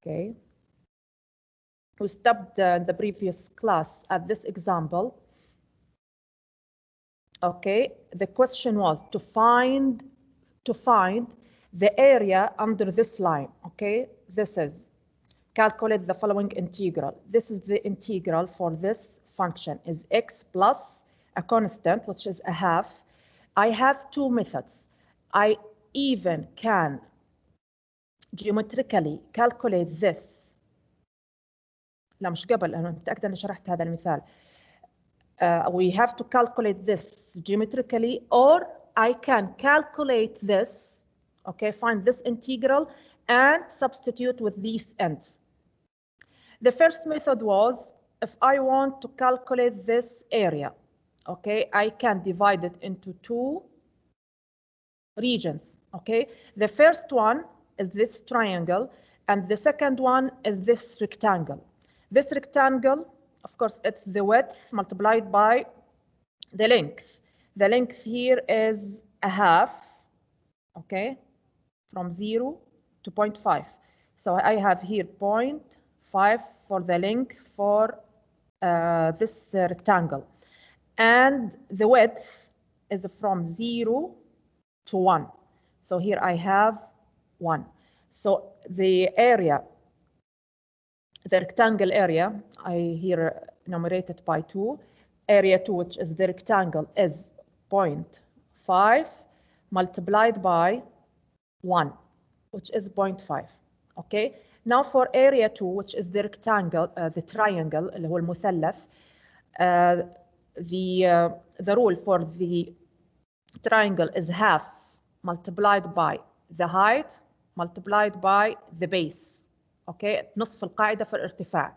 Okay. We stopped in the previous class at this example. Okay, the question was to find the area under this line. Okay, this is calculate the following integral. This is the integral for this function is x plus a constant, which is a half. I have two methods. I even can geometrically calculate this. لا مش قبل، أنا متأكدة أني شرحت هذا المثال. We have to calculate this geometrically, or I can calculate this, okay, find this integral and substitute with these ends. The first method was, if I want to calculate this area, okay, I can divide it into two regions, okay? The first one is this triangle, and the second one is this rectangle. This rectangle, of course, it's the width multiplied by the length. The length here is a half, okay, from 0 to 0.5. So I have here 0.5 for the length for this rectangle. And the width is from 0 to 1. So here I have 1. So the area, the rectangle area, I here enumerated by 2. Area 2, which is the rectangle, is 0.5 multiplied by 1, which is 0.5. Okay. Now for area 2, which is the rectangle, the triangle, اللي هو المثلث, the rule for the triangle is half multiplied by the height multiplied by the base. Okay, نصف القاعدة في الارتفاع.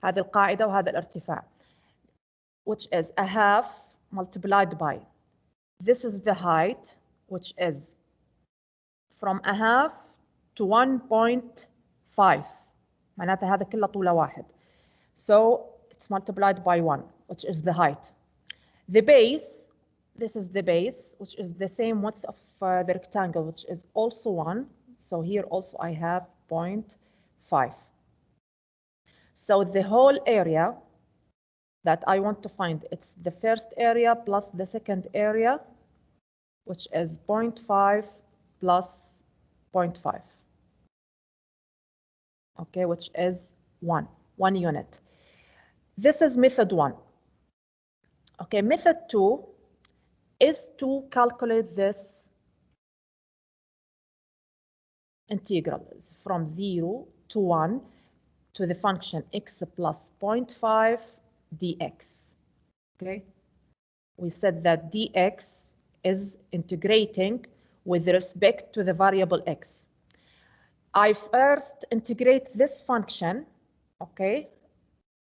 هذه القاعدة وهذا الارتفاع, which is a half multiplied by, this is the height, which is from a half to 1.5. معناتها هذا كله طوله واحد. So it's multiplied by 1, which is the height. The base, this is the base, which is the same width of the rectangle, which is also 1. So here also I have 0.5. So the whole area that I want to find, it's the first area plus the second area, which is 0.5 plus 0.5. Okay, which is 1 unit. This is method 1. Okay, method 2 is to calculate this integral from 0 to 1 to the function x plus 0.5 dx. Okay, we said that dx is integrating with respect to the variable x. I first integrate this function, okay?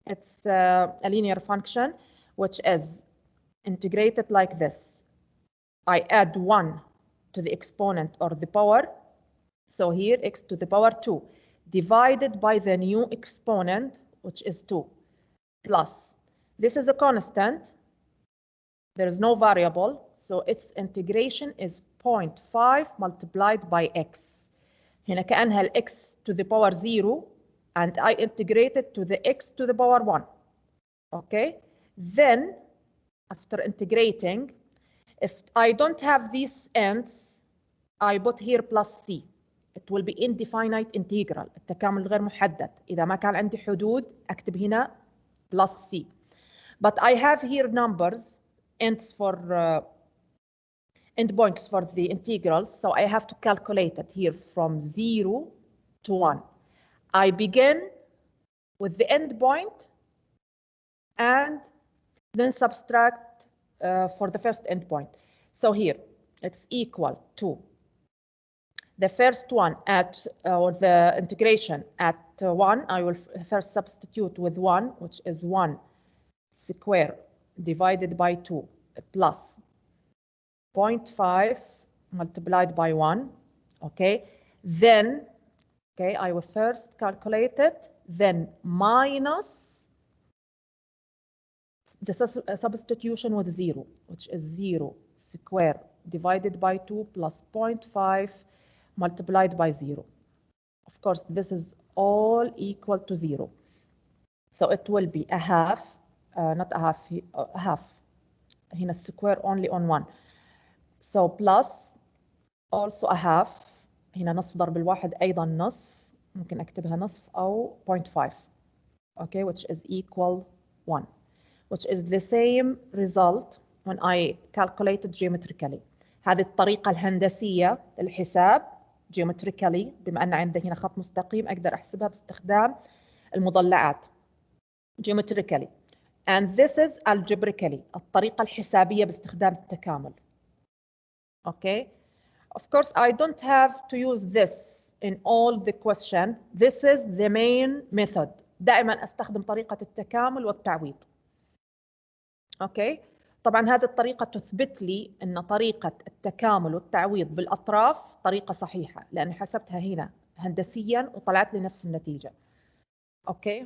It's a linear function, which is integrated like this. I add 1 to the exponent or the power. So here, x to the power 2, divided by the new exponent, which is 2, plus. This is a constant. There is no variable, so its integration is 0.5 multiplied by x. هنا كأنها ال x to the power 0, and I integrate it to the x to the power 1. Okay? Then, after integrating, if I don't have these ends, I put here plus c. It will be indefinite integral. التكامل غير محدد. إذا ما كان عندي حدود أكتب هنا plus c. But I have here numbers, ends for endpoints for the integrals, so I have to calculate it here from 0 to 1. I begin with the endpoint and then subtract for the first endpoint. So here it's equal to the first one at or the integration at 1. I will first substitute with 1, which is 1 square divided by 2 plus 0.5 multiplied by 1. Okay, then okay, I will first calculate it, then minus the substitution with 0, which is 0 square divided by 2 plus 0.5 multiplied by 0. Of course, this is all equal to 0. So it will be a half, not a half, a half. هنا square only on 1. So plus also a half. هنا نصف ضرب الواحد أيضا نصف. ممكن أكتبها نصف أو 0.5. Okay, which is equal 1. Which is the same result when I calculated geometrically. هذه الطريقة الهندسية للحساب geometrically، بما أن عندي هنا خط مستقيم أقدر أحسبها باستخدام المضلعات geometrically. And this is algebraically، الطريقة الحسابية باستخدام التكامل. Okay. Of course, I don't have to use this in all the question. This is the main method. دائما أستخدم طريقة التكامل والتعويض. Okay. طبعا هذه الطريقة تثبت لي أن طريقة التكامل والتعويض بالأطراف طريقة صحيحة، لأن حسبتها هنا هندسيا وطلعت لي نفس النتيجة. Okay.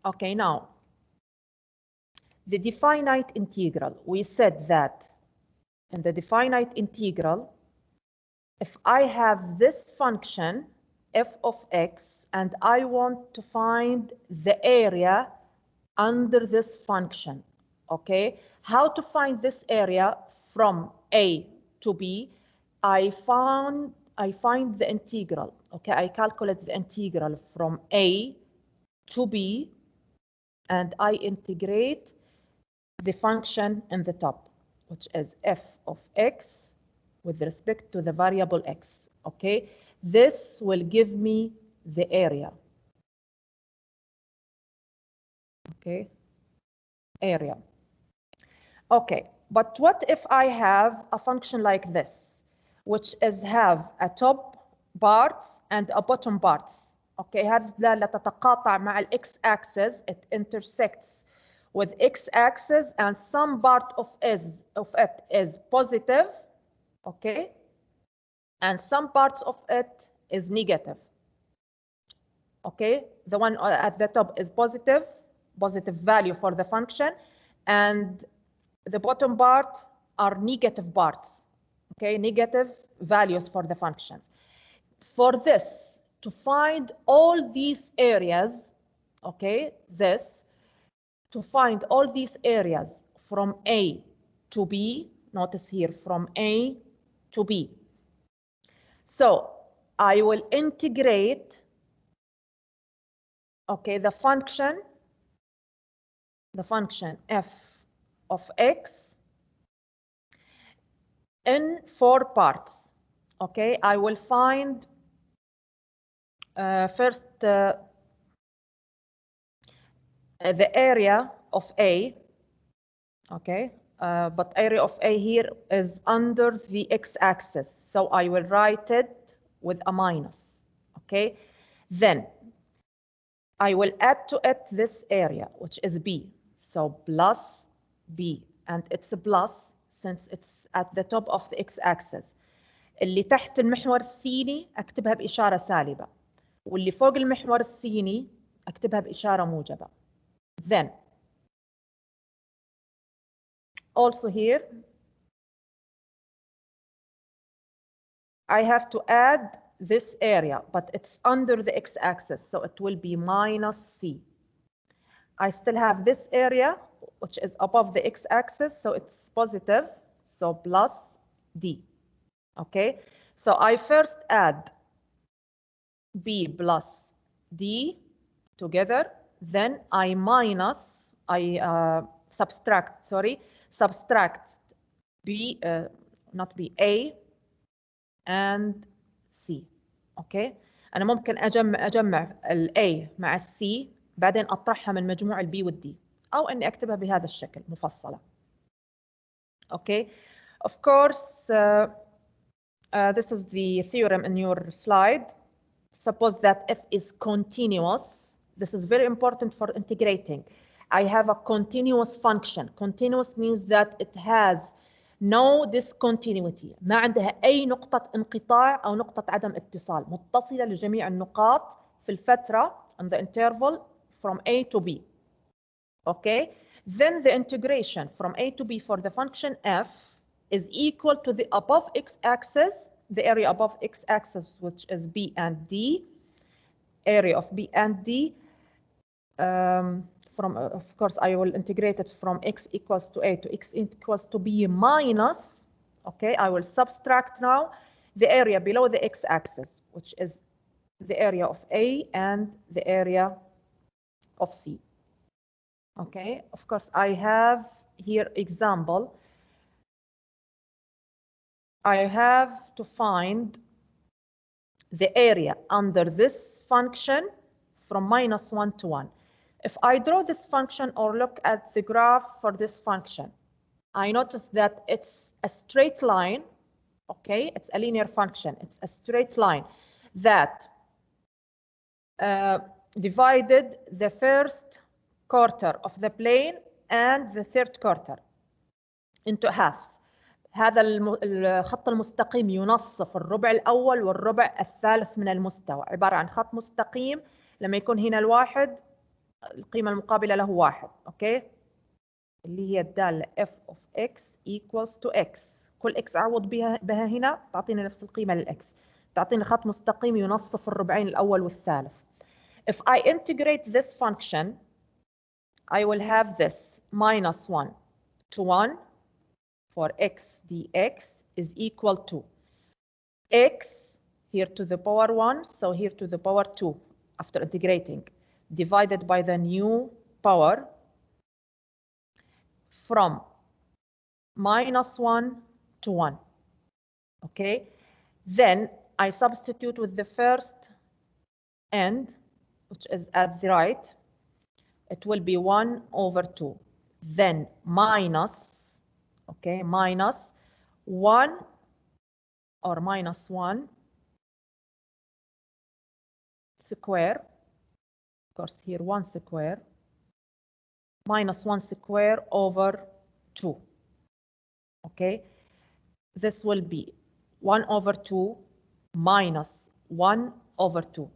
Okay, now the definite integral. We said that in the definite integral, if I have this function f of x and I want to find the area under this function, okay? How to find this area from a to b? I find the integral, okay? I calculate the integral from a to b and I integrate the function in the top, which is f of x with respect to the variable x, okay? This will give me the area, okay? Area. Okay, but what if I have a function like this, which is have a top parts and a bottom parts, okay? هذه لا تتقاطع مع x axis, it intersects with x-axis and some part of it is positive, okay? And some parts of it is negative, okay? The one at the top is positive value for the function, and the bottom part are negative parts, okay? Negative values for the function. For this, to find all these areas, okay, to find all these areas from A to B, notice here from A to B. So I will integrate, okay, the function f of x in 4 parts, okay? I will find first the area of A, okay, but area of A here is under the x-axis, so I will write it with a minus, okay? Then I will add to it this area, which is B, so plus B, and it's a plus since it's at the top of the x-axis. اللي تحت المحور السيني أكتبها بإشارة سالبة، واللي فوق المحور السيني أكتبها بإشارة موجبة. Then, also here, I have to add this area, but it's under the x-axis, so it will be minus C. I still have this area, which is above the x-axis, so it's positive, so plus D, okay? So I first add B plus D together, then I subtract B, not B, A and C, okay? أنا ممكن أجمع ال A مع ال C بعدين أطرحها من مجموع ال B وال D، أو إني أكتبها بهذا الشكل مفصلة. Okay, of course, this is the theorem in your slide. Suppose that f is continuous. This is very important for integrating. I have a continuous function. Continuous means that it has no discontinuity. ما عندها أي نقطة انقطاع أو نقطة عدم اتصال. متصلة لجميع النقاط في الفترة in the interval from A to B. Okay? Then the integration from A to B for the function f is equal to the above x-axis the area above x-axis, which is B and D, area of B and D, from, of course, I will integrate it from x equals to A to x equals to B minus, okay, I will subtract now the area below the x-axis, which is the area of A and the area of C. Okay, of course, I have here example. I have to find the area under this function from -1 to 1. If I draw this function or look at the graph for this function, I notice that it's a straight line, okay? It's a linear function. It's a straight line that divided the first quarter of the plane and the third quarter into halves. هذا الخط المستقيم ينصف الربع الأول والربع الثالث من المستوى، عبارة عن خط مستقيم لما يكون هنا الواحد القيمة المقابلة له واحد، أوكي؟ اللي هي الدالة f of x equals to x. كل x أعوض بها هنا تعطيني نفس القيمة للx، تعطيني خط مستقيم ينصف الربعين الأول والثالث. If I integrate this function, I will have this -1 to 1 for x dx is equal to x here to the power 1, so here to the power 2 after integrating, divided by the new power from -1 to 1. Okay, then I substitute with the first end, which is at the right. It will be 1 over 2, then minus, okay, minus 1 or -1 square, of course here 1 square, -1 square over 2. Okay, this will be 1 over 2 minus 1 over 2.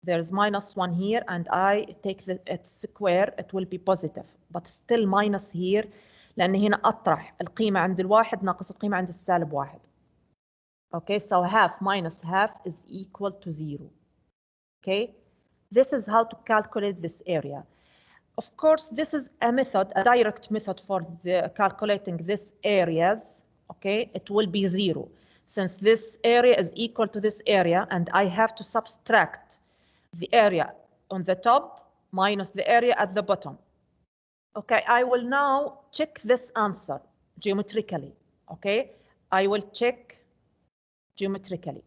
There's -1 here, and I take its square, it will be positive, but still minus here, لأن هنا أطرح القيمة عند الواحد ناقص القيمة عند السالب واحد. Okay, so half minus half is equal to 0. Okay, this is how to calculate this area. Of course, this is a method, a direct method for calculating this areas. Okay, it will be 0, since this area is equal to this area, and I have to subtract the area on the top minus the area at the bottom. Okay, I will now check this answer geometrically. Okay, I will check geometrically.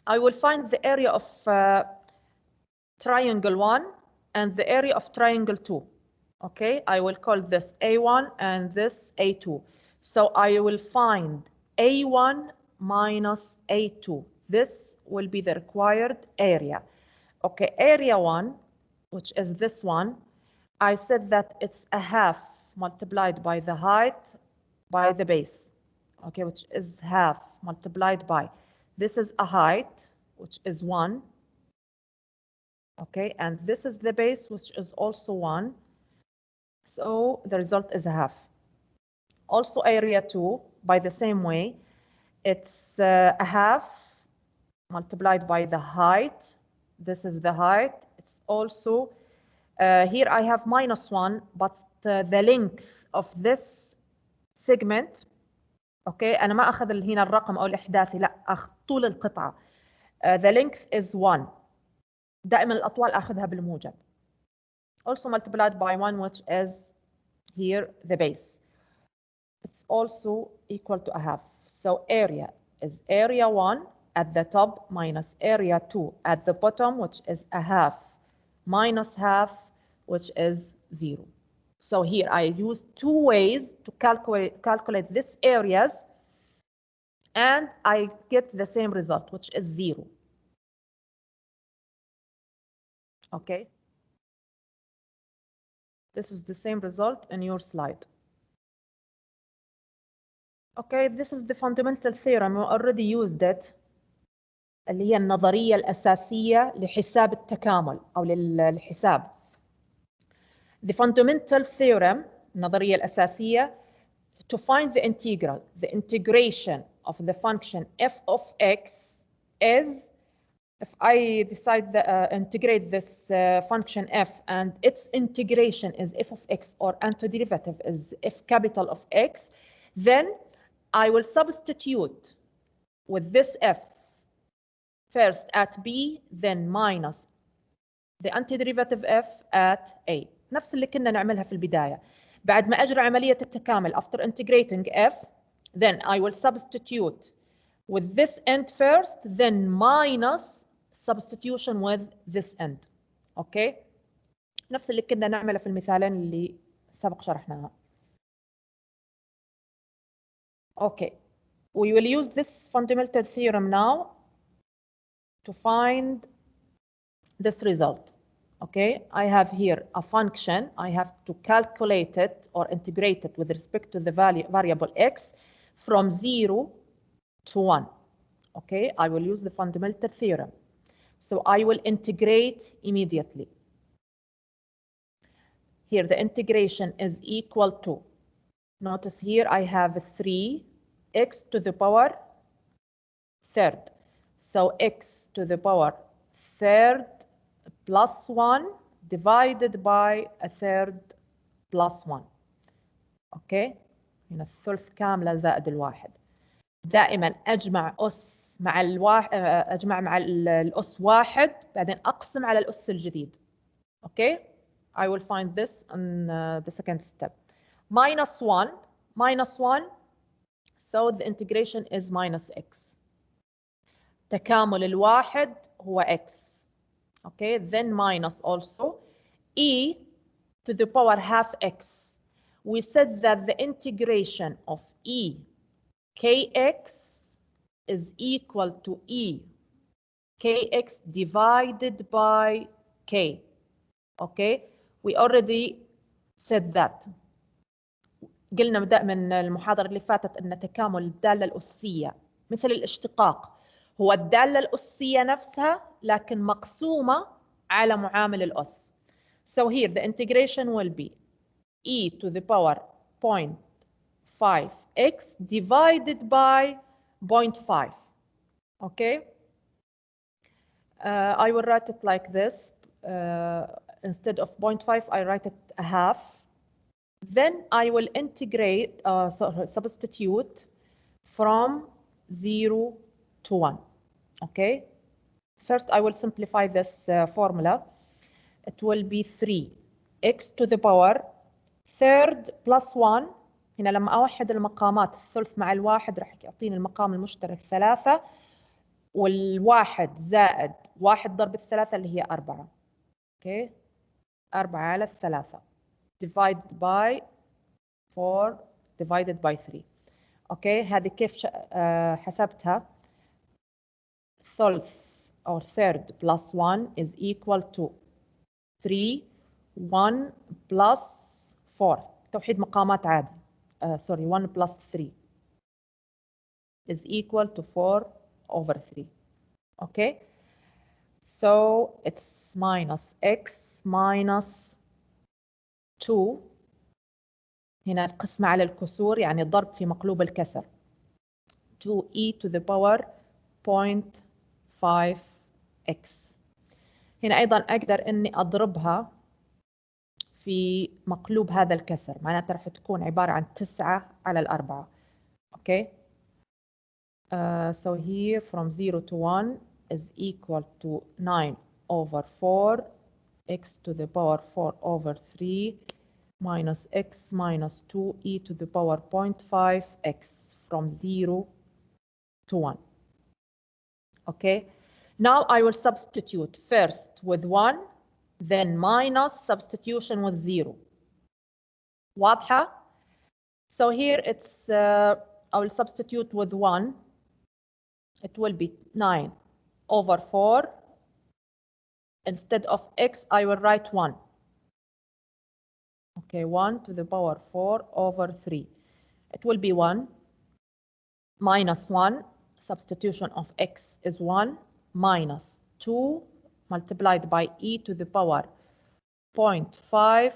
I will find the area of triangle 1 and the area of triangle 2. Okay, I will call this A1 and this A2. So I will find A1 minus A2. This will be the required area. Okay, area 1, which is this one, I said that it's a half multiplied by the height by the base. Okay, which is half multiplied by, this is a height, which is 1. Okay, and this is the base, which is also 1. So the result is a half. Also area 2, by the same way, it's a half multiplied by the height. This is the height. It's also, here I have -1, but the length of this segment, okay, أنا ما أخذ هنا الرقم أو الإحداثي، لا أخذ طول القطعة. The length is 1. دائما الأطوال أخذها بالموجب. Also multiplied by 1, which is here the base. It's also equal to a half. So area is area 1 at the top minus area 2 at the bottom, which is a half minus half, which is 0. So here I use 2 ways to calculate these areas, and I get the same result, which is 0. Okay. This is the same result in your slide. Okay, this is the fundamental theorem. We already used it. اللي هي النظرية الأساسية لحساب التكامل أو للحساب. The fundamental theorem, النظرية الأساسية, to find the integral, the integration of the function f of x is, if I decide to integrate this function f and its integration is f of x or antiderivative is f capital of x, then I will substitute with this f first at b, then minus the antiderivative f at a. نفس اللي كنا نعملها في البداية. بعد ما أجرى عملية التكامل after integrating f, then I will substitute with this end first, then minus substitution with this end. Okay? نفس اللي كنا نعمله في المثالين اللي سبق شرحناها. Okay. We will use this fundamental theorem now to find this result. Okay, I have here a function. I have to calculate it or integrate it with respect to the variable x from 0 to 1. Okay, I will use the fundamental theorem. So I will integrate immediately. Here the integration is equal to, notice here I have 3x to the power third. So x to the power third plus 1 divided by a third plus 1. اوكي، هنا الثلث كاملة زائد الواحد. دائما اجمع اس مع الواحد، اجمع مع الاس واحد، بعدين اقسم على الاس الجديد. اوكي، I will find this in the second step. Minus 1, so the integration is minus x. تكامل الواحد هو x. Okay, then minus also e to the power half x. We said that the integration of e kx is equal to e kx divided by k. Okay, we already said that. قلنا من المحاضرة اللي فاتت أن تكامل الدالة الأسية مثل الاشتقاق هو الدالة الأسية نفسها لكن مقسومة على معامل الأس. So here the integration will be e to the power 0.5x divided by 0.5. Okay? I will write it like this. Instead of 0.5, I write it a half. Then I will integrate, substitute from 0 to 1. Okay, first I will simplify this formula. It will be 3x to the power third plus 1. هنا لما أوحد المقامات الثلث مع الواحد راح يعطيني المقام المشترك 3 والواحد زائد 1 ضرب الثلاثة اللي هي 4. Okay, 4 على 3 divided by 4 divided by 3. Okay, هذه كيف حسبتها؟ ثلث or third plus 1 is equal to 3 1 plus 4. توحيد مقامات عادي. Sorry, 1 plus 3 is equal to 4 over 3. Okay, so it's minus x minus 2. هنا القسمة على الكسور يعني الضرب في مقلوب الكسر. 2e to the power 0.5x. هنا أيضا أقدر إني أضربها في مقلوب هذا الكسر، معناتها راح تكون عبارة عن 9 على 4. Okay. So here from 0 to 1 is equal to 9 over 4 x to the power 4 over 3 minus x minus 2 e to the power 0.5 x from 0 to 1. Okay, now I will substitute first with 1, then minus substitution with 0. واضحة? So here it's I will substitute with 1. It will be 9 over 4. Instead of x, I will write 1. Okay, 1 to the power 4 over 3. It will be 1 minus 1. Substitution of x is 1 minus 2 multiplied by e to the power 0.5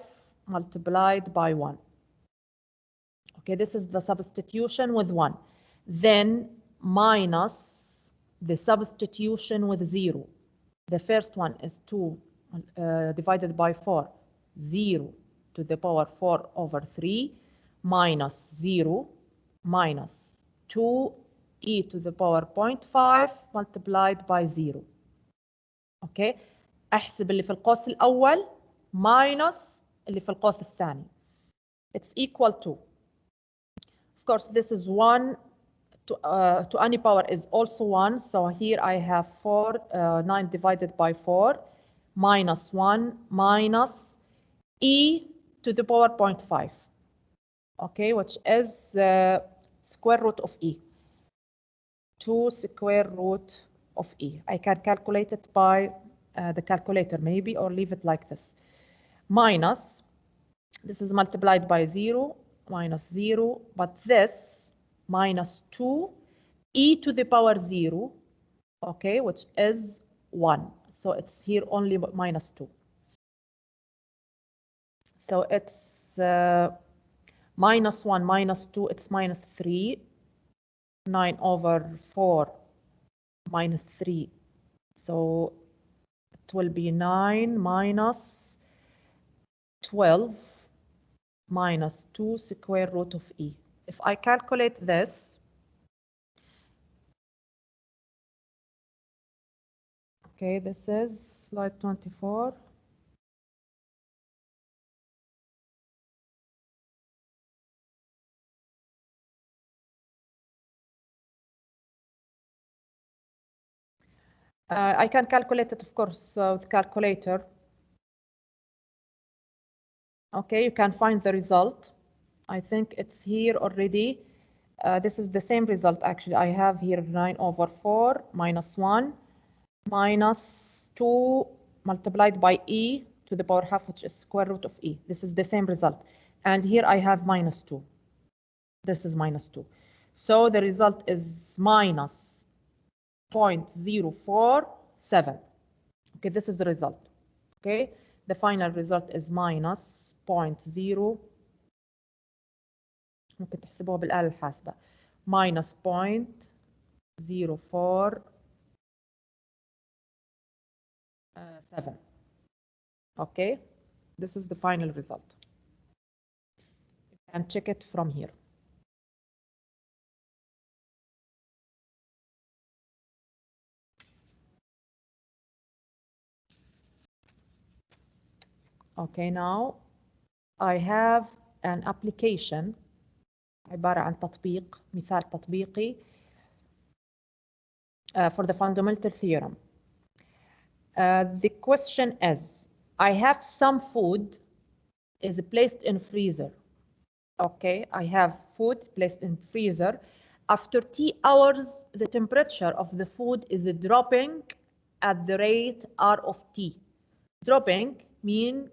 multiplied by 1. Okay, this is the substitution with 1. then minus the substitution with 0. The first one is 2 divided by 4, 0 to the power 4 over 3, minus 0, minus 2 e to the power 0.5 multiplied by 0. اوكي، احسب اللي في القوس الاول minus اللي في القوس الثاني. It's equal to, of course this is 1 to any power is also 1, so here I have 9 divided by 4 minus 1 minus e to the power 0.5, okay, which is square root of e, 2 square root of e. I can calculate it by the calculator maybe, or leave it like this. Minus, this is multiplied by 0, minus 0, but this minus 2 e to the power 0, okay, which is 1. So it's here only minus 2. So it's minus 1 minus 2, it's minus 3. 9 over 4 minus 3. So it will be 9 minus 12 minus 2 square root of e. If I calculate this, okay, this is slide 24. I can calculate it, of course, with calculator. Okay, you can find the result. I think it's here already. This is the same result, actually. I have here 9 over 4 minus 1 minus 2 multiplied by e to the power half, which is square root of e. This is the same result. And here I have minus 2. This is minus 2. So the result is minus 0.047. Okay, this is the result. Okay, the final result is minus 0.0. ممكن تحسبوها بالآلة الحاسبة. minus 0.047. Okay, this is the final result. You can check it from here. Okay, now I have an application عبارة عن تطبيق، مثال تطبيقي for the fundamental theorem. The question is, I have some food is placed in freezer. Okay, I have food placed in freezer. After T hours, the temperature of the food is dropping at the rate R of T. Dropping mean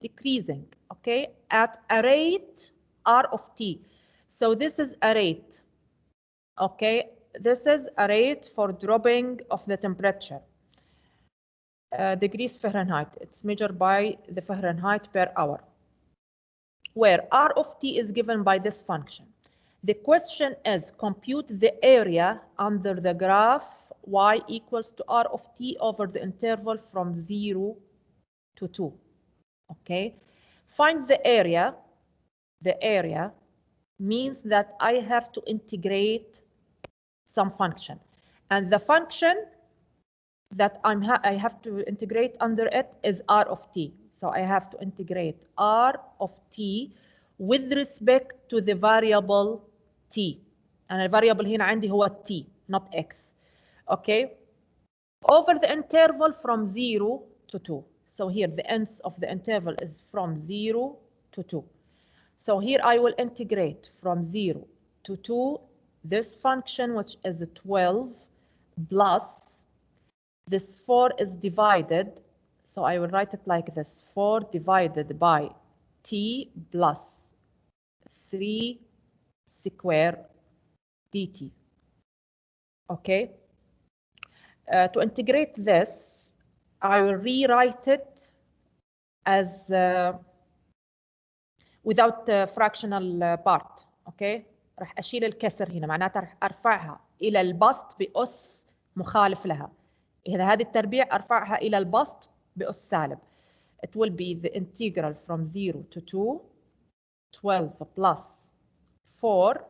decreasing, okay, at a rate R of T. So this is a rate, okay, this is a rate for dropping of the temperature. Degrees Fahrenheit, it's measured by the Fahrenheit per hour, where R of T is given by this function. The question is, compute the area under the graph y equals to R of T over the interval from 0 to 2. Okay, find the area. The area means that I have to integrate some function, and the function that I have to integrate under it is R of T. So I have to integrate R of T with respect to the variable T. And the variable هنا عندي هو T, not X. Okay, over the interval from 0 to 2. So here the ends of the interval is from 0 to 2. So here I will integrate from 0 to 2 this function, which is 12 plus this 4 is divided. So I will write it like this: 4 divided by t plus 3 square dt. Okay. To integrate this, I will rewrite it as without fractional part. Okay. راح أشيل الكسر هنا، معناتها راح أرفعها إلى البسط بأس مخالف لها. إذا هذه التربيع أرفعها إلى البسط بأس سالب. It will be the integral from 0 to 2, 12 plus 4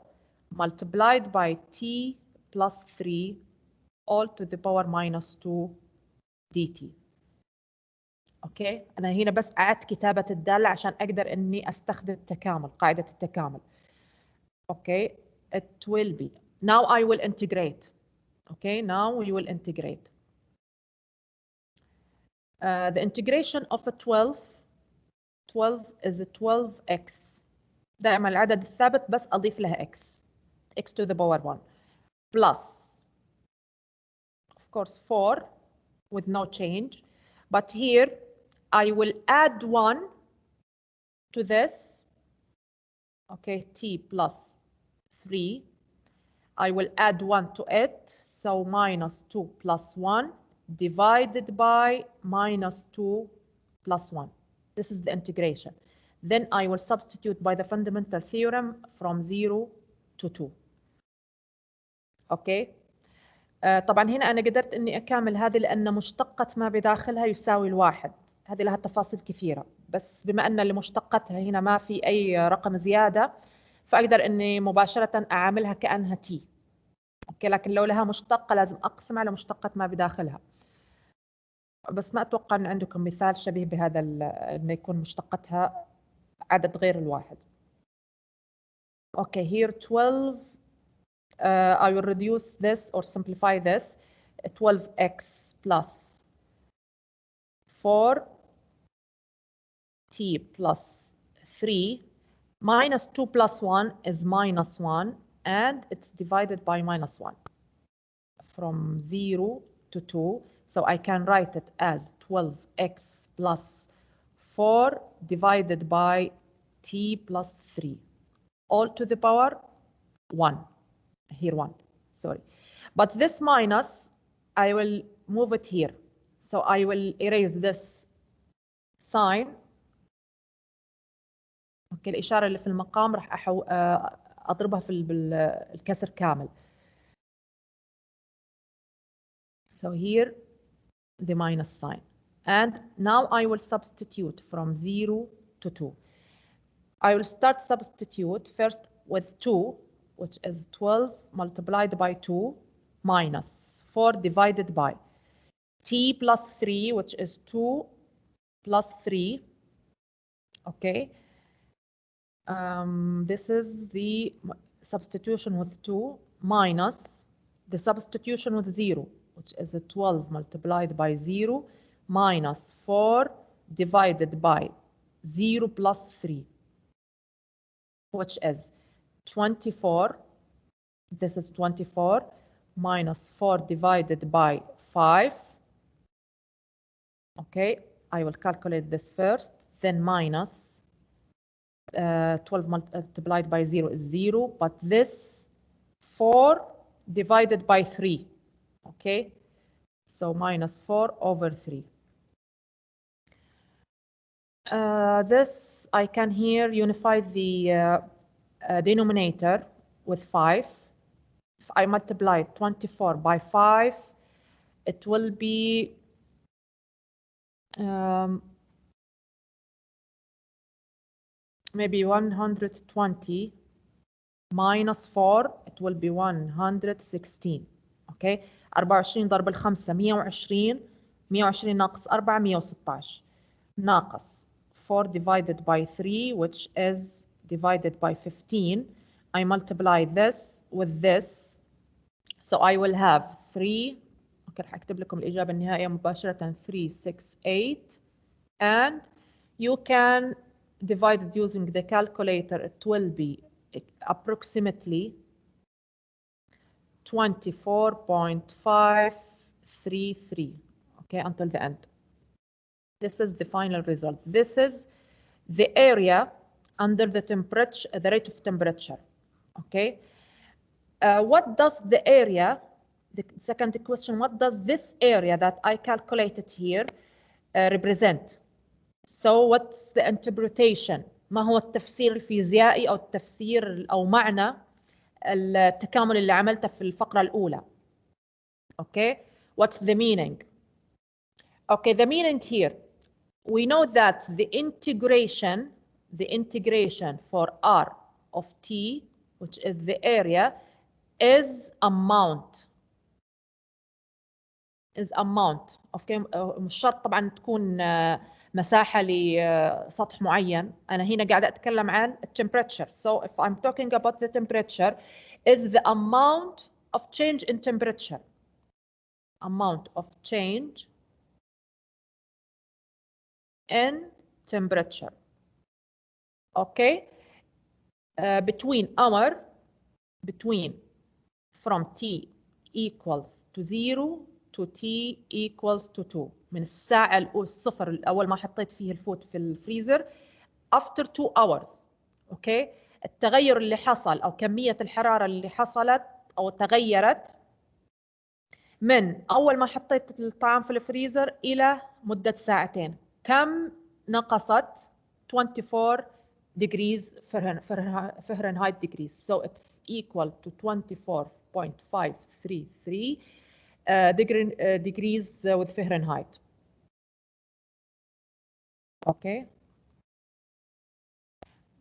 multiplied by t plus 3 all to the power minus 2 dt. اوكي، انا هنا بس اعدت كتابة الدالة عشان اقدر اني استخدم التكامل، قاعدة التكامل. اوكي، it will be. Now I will integrate. Okay, now we will integrate. The integration of a 12 is a 12x. دائما العدد الثابت بس اضيف لها x to the power 1 plus of course 4 with no change, but here I will add 1 to this. Okay, t plus 3. I will add 1 to it, so minus 2 plus 1 divided by minus 2 plus 1. This is the integration. Then I will substitute by the fundamental theorem from 0 to 2. Okay. طبعا هنا أنا قدرت إني أكمل هذه لأن مشتقة ما بداخلها يساوي الواحد. هذه لها تفاصيل كثيرة، بس بما أن لمشتقتها هنا ما في أي رقم زيادة فأقدر إني مباشرة أعاملها كأنها تي. أوكي، لكن لو لها مشتقة لازم أقسم على مشتقة ما بداخلها. بس ما أتوقع أن عندكم مثال شبيه بهذا إنه يكون مشتقتها عدد غير الواحد. Okay, here 12. I will reduce this or simplify this. 12x plus 4 t plus 3 minus 2 plus 1 is minus 1, and it's divided by minus 1 from 0 to 2. So I can write it as 12x plus 4 divided by t plus 3 all to the power 1. Here 1, sorry. But this minus, I will move it here. So I will erase this sign. اوكي، الإشارة اللي في المقام راح أضربها في الكسر كامل. So here the minus sign. And now I will substitute from 0 to 2. I will start substitute first with 2, which is 12 multiplied by 2 minus 4 divided by t plus 3, which is 2 plus 3. Okay. This is the substitution with 2 minus the substitution with 0, which is a 12 multiplied by 0 minus 4 divided by 0 plus 3, which is 24. This is 24 minus 4 divided by 5. Okay, I will calculate this first, then minus 12 multiplied by 0 is 0, but this 4 divided by 3. Okay, so minus 4 over 3. This I can here unify the denominator with 5. If I multiply 24 by 5, it will be maybe 120 minus 4, it will be 116. Okay, 24 ضرب الخمسة 120 ناقص 4 116 ناقص 4 divided by 3, which is divided by 15. I multiply this with this, so I will have 3. Okay, راح أكتب لكم الإجابة النهائية مباشرة 368, and you can divide it using the calculator. It will be approximately 24.533. Okay, until the end. This is the final result. This is the area under the temperature, the rate of temperature. Okay. What does the area, the second question, what does this area that I calculated here represent? So what's the interpretation? ما هو التفسير الفيزيائي أو التفسير أو معنى التكامل اللي عملته في الفقرة الأولى. Okay, what's the meaning? Okay, the meaning here, we know that the integration for R of T, which is the area, is amount. Okay, مش شرط طبعا تكون مساحة لسطح معين. أنا هنا قاعدة أتكلم عن temperature. So if I'm talking about the temperature, is the amount of change in temperature. Amount of change in temperature. Okay, between from T equals to 0 to T equals to 2. من الساعة الصفر الأول ما حطيت فيه الفوت في الفريزر after 2 hours. اوكي، التغير اللي حصل او كمية الحرارة اللي حصلت او تغيرت من اول ما حطيت الطعام في الفريزر الى مدة ساعتين، كم نقصت؟ 24 degrees Fahrenheit degrees. So it's equal to 24.533 degrees with Fahrenheit. اوكي،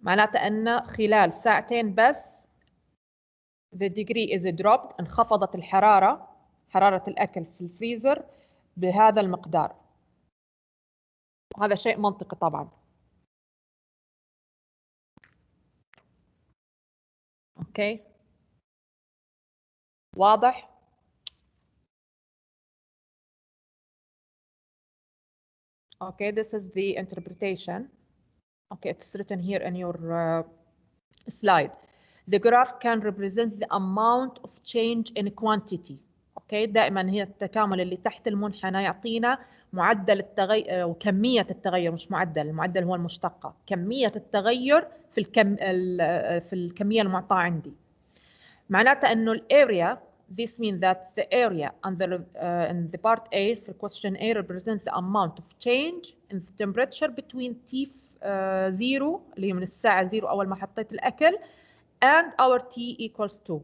معناته ان خلال ساعتين بس the degree is dropped، انخفضت حرارة الأكل في الفريزر بهذا المقدار. وهذا شيء منطقي طبعا. اوكي، واضح؟ Okay, this is the interpretation. Okay, it's written here in your slide. The graph can represent the amount of change in quantity. Okay, دائما هي التكامل اللي تحت المنحنى يعطينا معدل التغير وكمية التغير، مش معدل، المعدل هو المشتقة، كمية التغير في الكمية المعطاة عندي. معناته انه الاريا this means that the area in the part A في question A represents the amount of change in the temperature between T0 اللي هي من الساعة 0 أول ما حطيت الأكل and our T equals 2.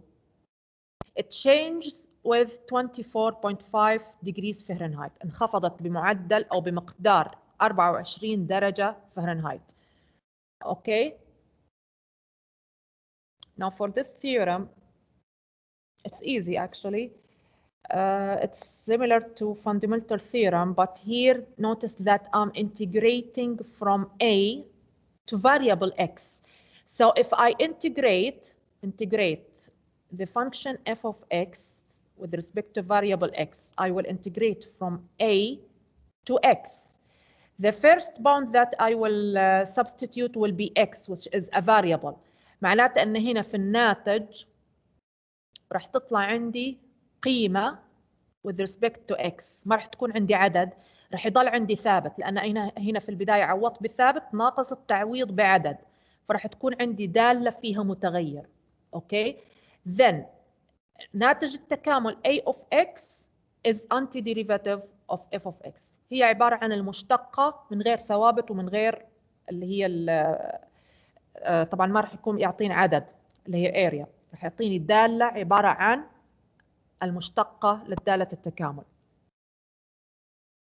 It changes with 24.5 degrees Fahrenheit. انخفضت بمعدل أو بمقدار 24 درجة فahrenheit. Okay. Now for this theorem, it's easy actually. It's similar to fundamental theorem, but here notice that I'm integrating from A to variable x. So if I integrate the function f of x with respect to variable x, I will integrate from A to x. The first bound that I will substitute will be x, which is a variable. معناته أن هنا في الناتج راح تطلع عندي قيمة with respect to x، ما راح تكون عندي عدد، راح يضل عندي ثابت، لأن هنا في البداية عوضت بثابت ناقص التعويض بعدد، فراح تكون عندي دالة فيها متغير. أوكي، then ناتج التكامل a of x is antiderivative of f of x. هي عبارة عن المشتقة من غير ثوابت ومن غير اللي هي طبعا ما راح يكون يعطيني عدد اللي هي area، راح يعطيني دالة عبارة عن المشتقة للدالة التكامل.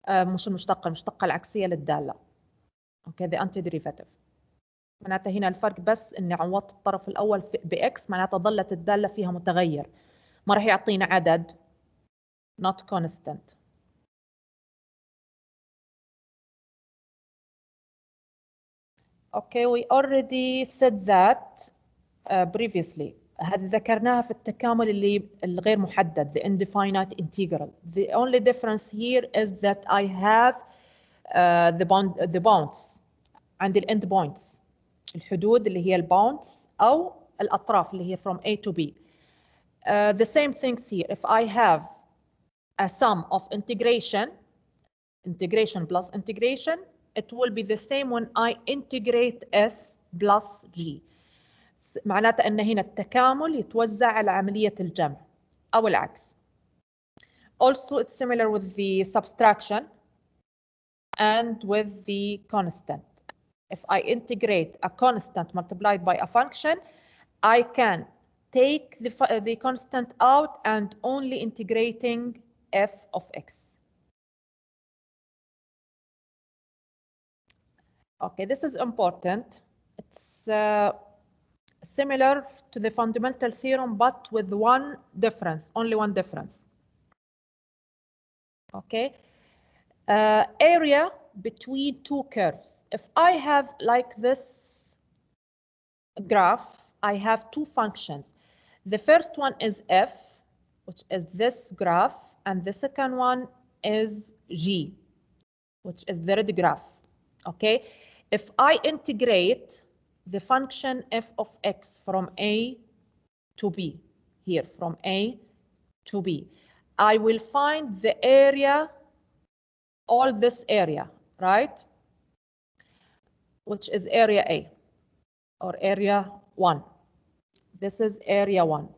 مش المشتقة العكسية للدالة. اوكي، the antiderivative. معناته هنا الفرق بس اني عوضت الطرف الاول باكس، معناته ظلت الدالة فيها متغير، ما راح يعطينا عدد not constant. Okay, we already said that previously. هذه ذكرناها في التكامل اللي الغير محدد the indefinite integral. The only difference here is that I have the bounds عندي end points، الحدود اللي هي bounds أو الأطراف اللي هي from A to B. The same things here. If I have a sum of integration plus integration, it will be the same when I integrate f plus g. معناته أن هنا التكامل يتوزع على عملية الجمع أو العكس. Also, it's similar with the subtraction and with the constant. If I integrate a constant multiplied by a function, I can take the constant out and only integrating f of x. Okay, this is important. It's similar to the fundamental theorem, but with one difference, only one difference. Okay, area between two curves. If I have like this graph, I have two functions. The first one is f, which is this graph, and the second one is g, which is the red graph. Okay, if I integrate the function f of x from a to b, here from a to b, I will find the area, all this area, right? Which is area A or area 1. This is area 1.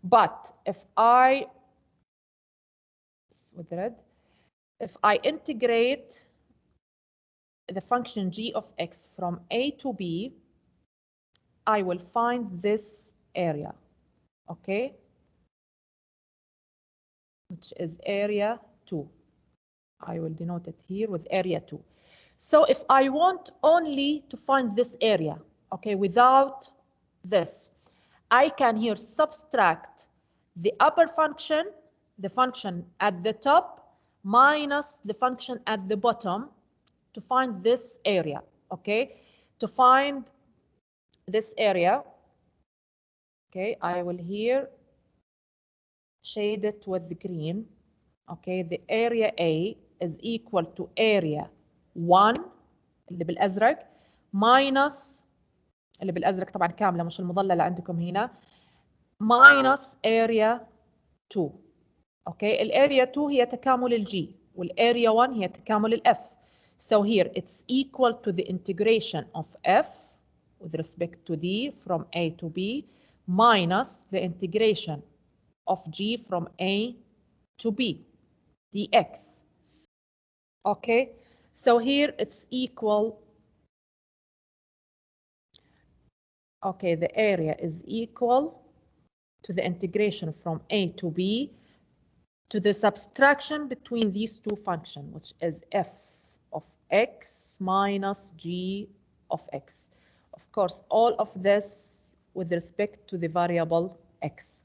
But if I, with red, if I integrate the function g of x from a to b, I will find this area, okay? Which is area 2. I will denote it here with area 2. So if I want only to find this area, okay, without this, I can here subtract the upper function, the function at the top, minus the function at the bottom to find this area, okay? To find this area, okay, I will here shade it with the green, okay? The area A is equal to area 1 اللي بالأزرق minus اللي بالأزرق طبعا كاملة مش المظللة عندكم هنا minus area 2. okay, الاريا 2 هي تكامل الجي والاريا 1 هي تكامل الاف. So here it's equal to the integration of f with respect to d from a to b minus the integration of g from a to b dx. Okay, so here it's equal, okay, the area is equal to the integration from a to b to the subtraction between these two functions, which is f of x minus g of x. Of course, all of this with respect to the variable x.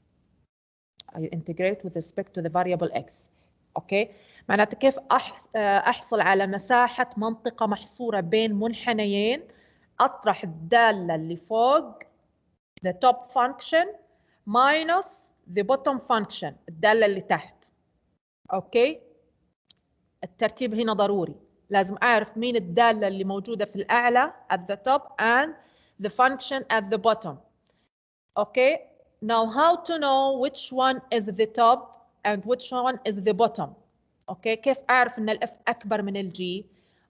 I integrate with respect to the variable x. Okay, معناته كيف أحصل على مساحة منطقة محصورة بين منحنيين، أطرح الدالة اللي فوق the top function minus the bottom function الدالة اللي تحت. اوكي، الترتيب هنا ضروري، لازم اعرف مين الدالة اللي موجودة في الاعلى at the top and the function at the bottom. Okay, now how to know which one is the top and which one is the bottom. Okay, كيف اعرف ان الاف اكبر من الجي؟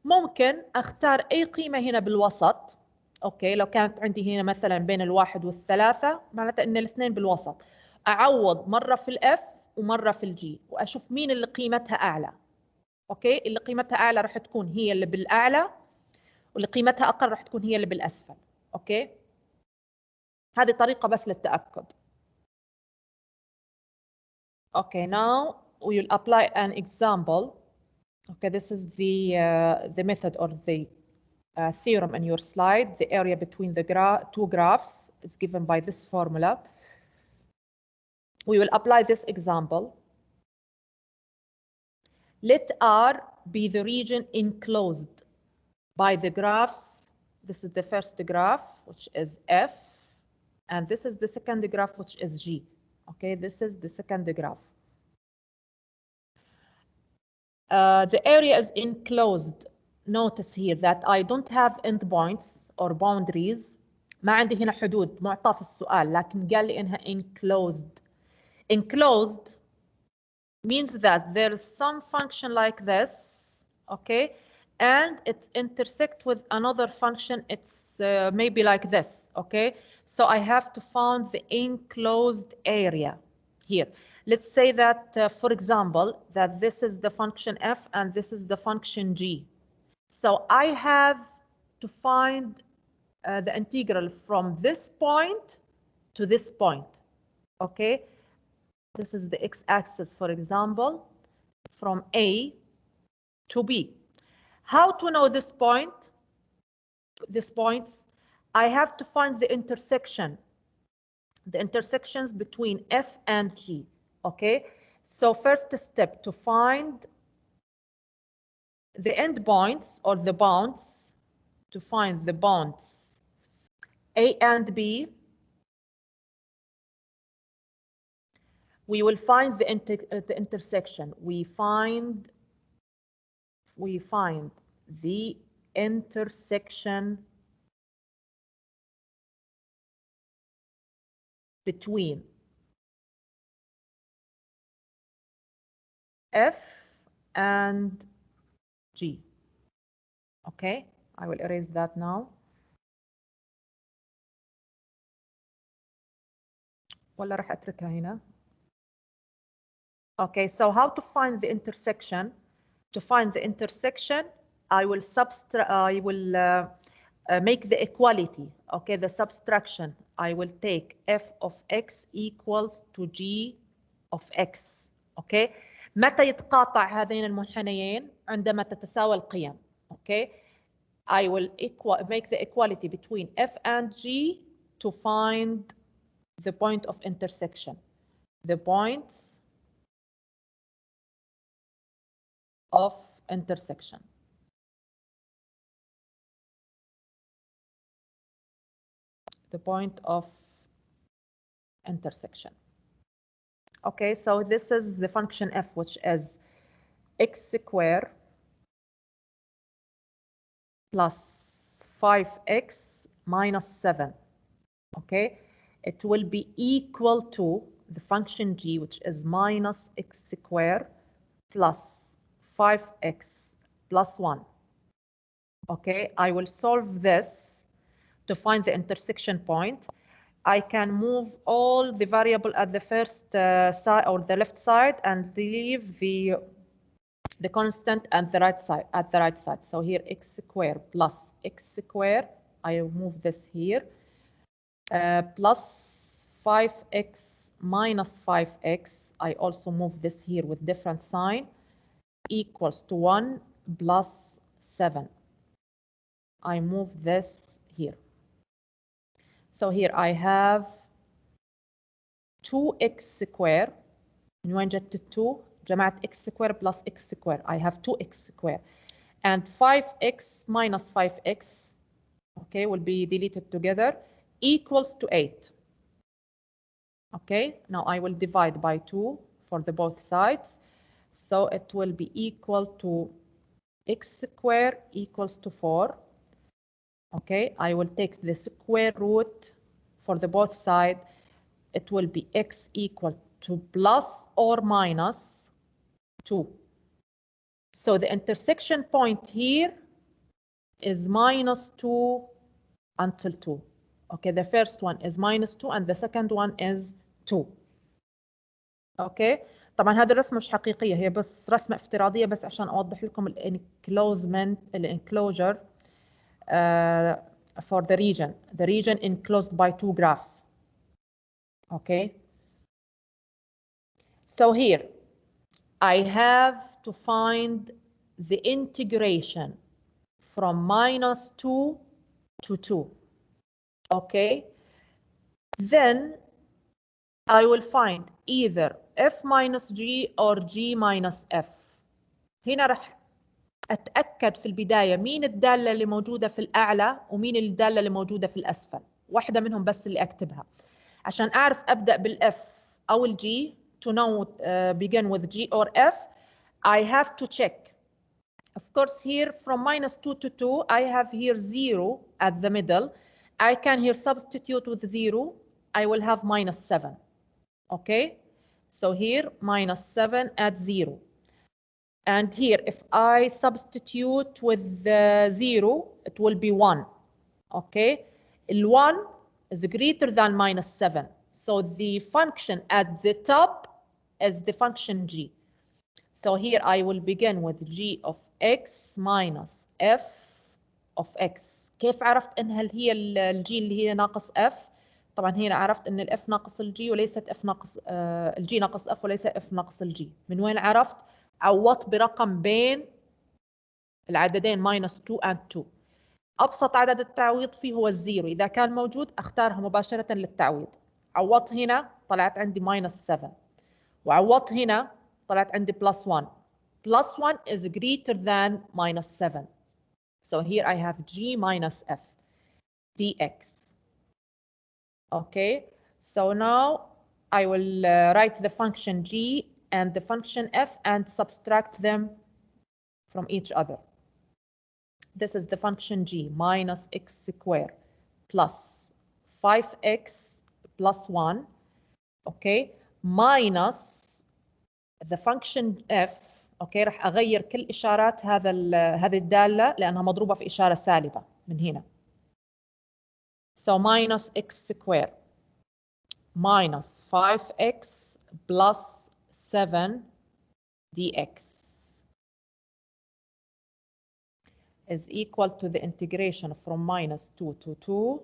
ممكن اختار اي قيمة هنا بالوسط. اوكي، لو كانت عندي هنا مثلا بين الواحد والثلاثة معناته ان الاثنين بالوسط، اعوض مرة في الاف ومرة في الجي واشوف مين اللي قيمتها اعلى. اوكي، اللي قيمتها اعلى راح تكون هي اللي بالاعلى واللي قيمتها اقل راح تكون هي اللي بالاسفل. اوكي، هذه طريقة بس للتأكد. Okay, now we will apply an example. Okay, this is the method or the theorem in your slide. The area between the two graphs is given by this formula. We will apply this example. Let R be the region enclosed by the graphs. This is the first graph, which is F, and this is the second graph, which is G. Okay, this is the second graph. The area is enclosed. Notice here that I don't have endpoints or boundaries. ما عندي هنا حدود معطى في السؤال، لكن قال لي إنها enclosed. Enclosed means that there is some function like this, okay, and it's intersect with another function. It's maybe like this, okay. So I have to find the enclosed area here. Let's say that, for example, that this is the function f and this is the function g. So I have to find the integral from this point to this point. Okay, this is the x-axis, for example, from A to B. How to know this point? These points, I have to find the intersection, the intersections between F and G. Okay, so first step to find the endpoints or the bounds, to find the bounds A and B, we will find the intersection. We find the intersection between F and G. Okay, I will erase that now. ولا راح أتركها هنا. Okay, so how to find the intersection? To find the intersection, I will make the equality. Okay, the subtraction. I will take f of x equals to g of x. Okay, متى يتقاطع هذين المنحنيين؟ عندما تتساوى القيم. Okay, I will make the equality between f and g to find the point of intersection. The points of intersection. The point of intersection. Okay, so this is the function f, which is x squared plus 5x minus 7. Okay, it will be equal to the function g, which is minus x squared plus 5x plus 1. Okay, I will solve this to find the intersection point. I can move all the variable at the first side or the left side and leave the constant at the right side. So here x squared plus x squared, I will move this here, plus 5x minus 5x, I also move this here with different sign, equals to 1 plus 7. I move this here. So here I have 2x squared. من وين جت 2؟ جمعت x squared plus x squared. I have 2x squared. And 5x minus 5x, okay, will be deleted together, equals to 8. Okay, now I will divide by 2 for the both sides. So it will be equal to x squared equals to 4. Okay, I will take the square root for the both sides. It will be x equal to plus or minus 2. So the intersection point here is minus 2 until 2. Okay, the first one is minus 2 and the second one is 2. Okay, طبعا هذه الرسمة مش حقيقية، هي بس رسمة افتراضية بس عشان أوضح لكم enclosure for the region enclosed by two graphs. Okay, so here I have to find the integration from minus 2 to 2. Okay, then I will find either f minus g or g minus f. هنا رح أتأكد في البداية مين الدالة اللي موجودة في الأعلى ومين الدالة اللي موجودة في الأسفل. واحدة منهم بس اللي أكتبها عشان أعرف أبدأ بالف أو الجي. To know begin with G or F, I have to check. Of course, here from minus 2 to 2, I have here 0 at the middle. I can here substitute with 0. I will have minus 7. Okay, so here minus 7 at 0. And here, if I substitute with the 0, it will be 1. Okay, 1 is greater than minus 7. So the function at the top is the function g. So here I will begin with g of x minus f of x. كيف عرفت انها هي الجي اللي هي ناقص f؟ طبعا هنا عرفت ان الاف ناقص الجي وليست اف ناقص الجي ناقص اف وليس اف ناقص الجي. من وين عرفت؟ عوضت برقم بين العددين minus 2 and 2. ابسط عدد التعويض فيه هو الزيرو، اذا كان موجود اختارها مباشره للتعويض. عوضت هنا طلعت عندي minus 7، وعوضت هنا طلعت عندي plus 1. plus 1 is greater than minus 7. So here I have g minus f dx. Okay, so now I will write the function g and the function f and subtract them from each other. This is the function g minus x squared plus 5x plus 1, okay, minus the function f. اوكي راح اغير كل اشارات هذه الداله لانها مضروبه في اشاره سالبه من هنا. So minus x squared minus 5x plus 7 dx is equal to the integration from minus 2 to 2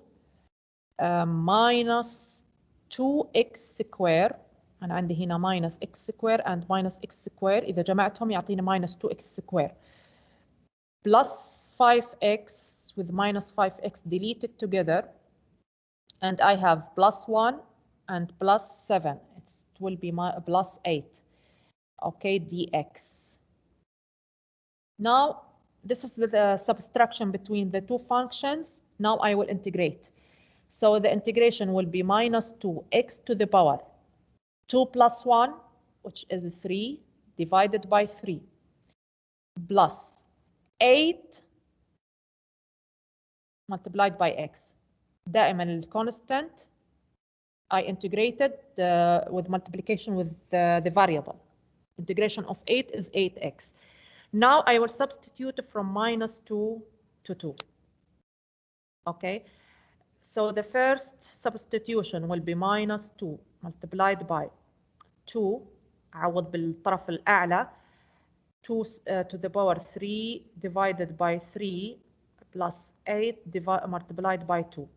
minus 2x squared. أنا عندي هنا minus x squared and minus x squared، إذا جمعتهم يعطيني minus 2x squared plus 5x with minus 5x deleted together, and I have plus 1 and plus 7. It will be plus 8. Okay, dx. Now, this is the subtraction between the two functions. Now I will integrate. So the integration will be minus 2x to the power 2 plus 1, which is 3, divided by 3, plus 8 multiplied by x. دائما الconstant I integrated with multiplication with the variable. Integration of 8 is 8x. Now I will substitute from minus 2 to 2. Okay, so the first substitution will be minus 2 multiplied by 2. أعوض بالطرف الأعلى 2 to the power 3 divided by 3 plus 8 multiplied by 2.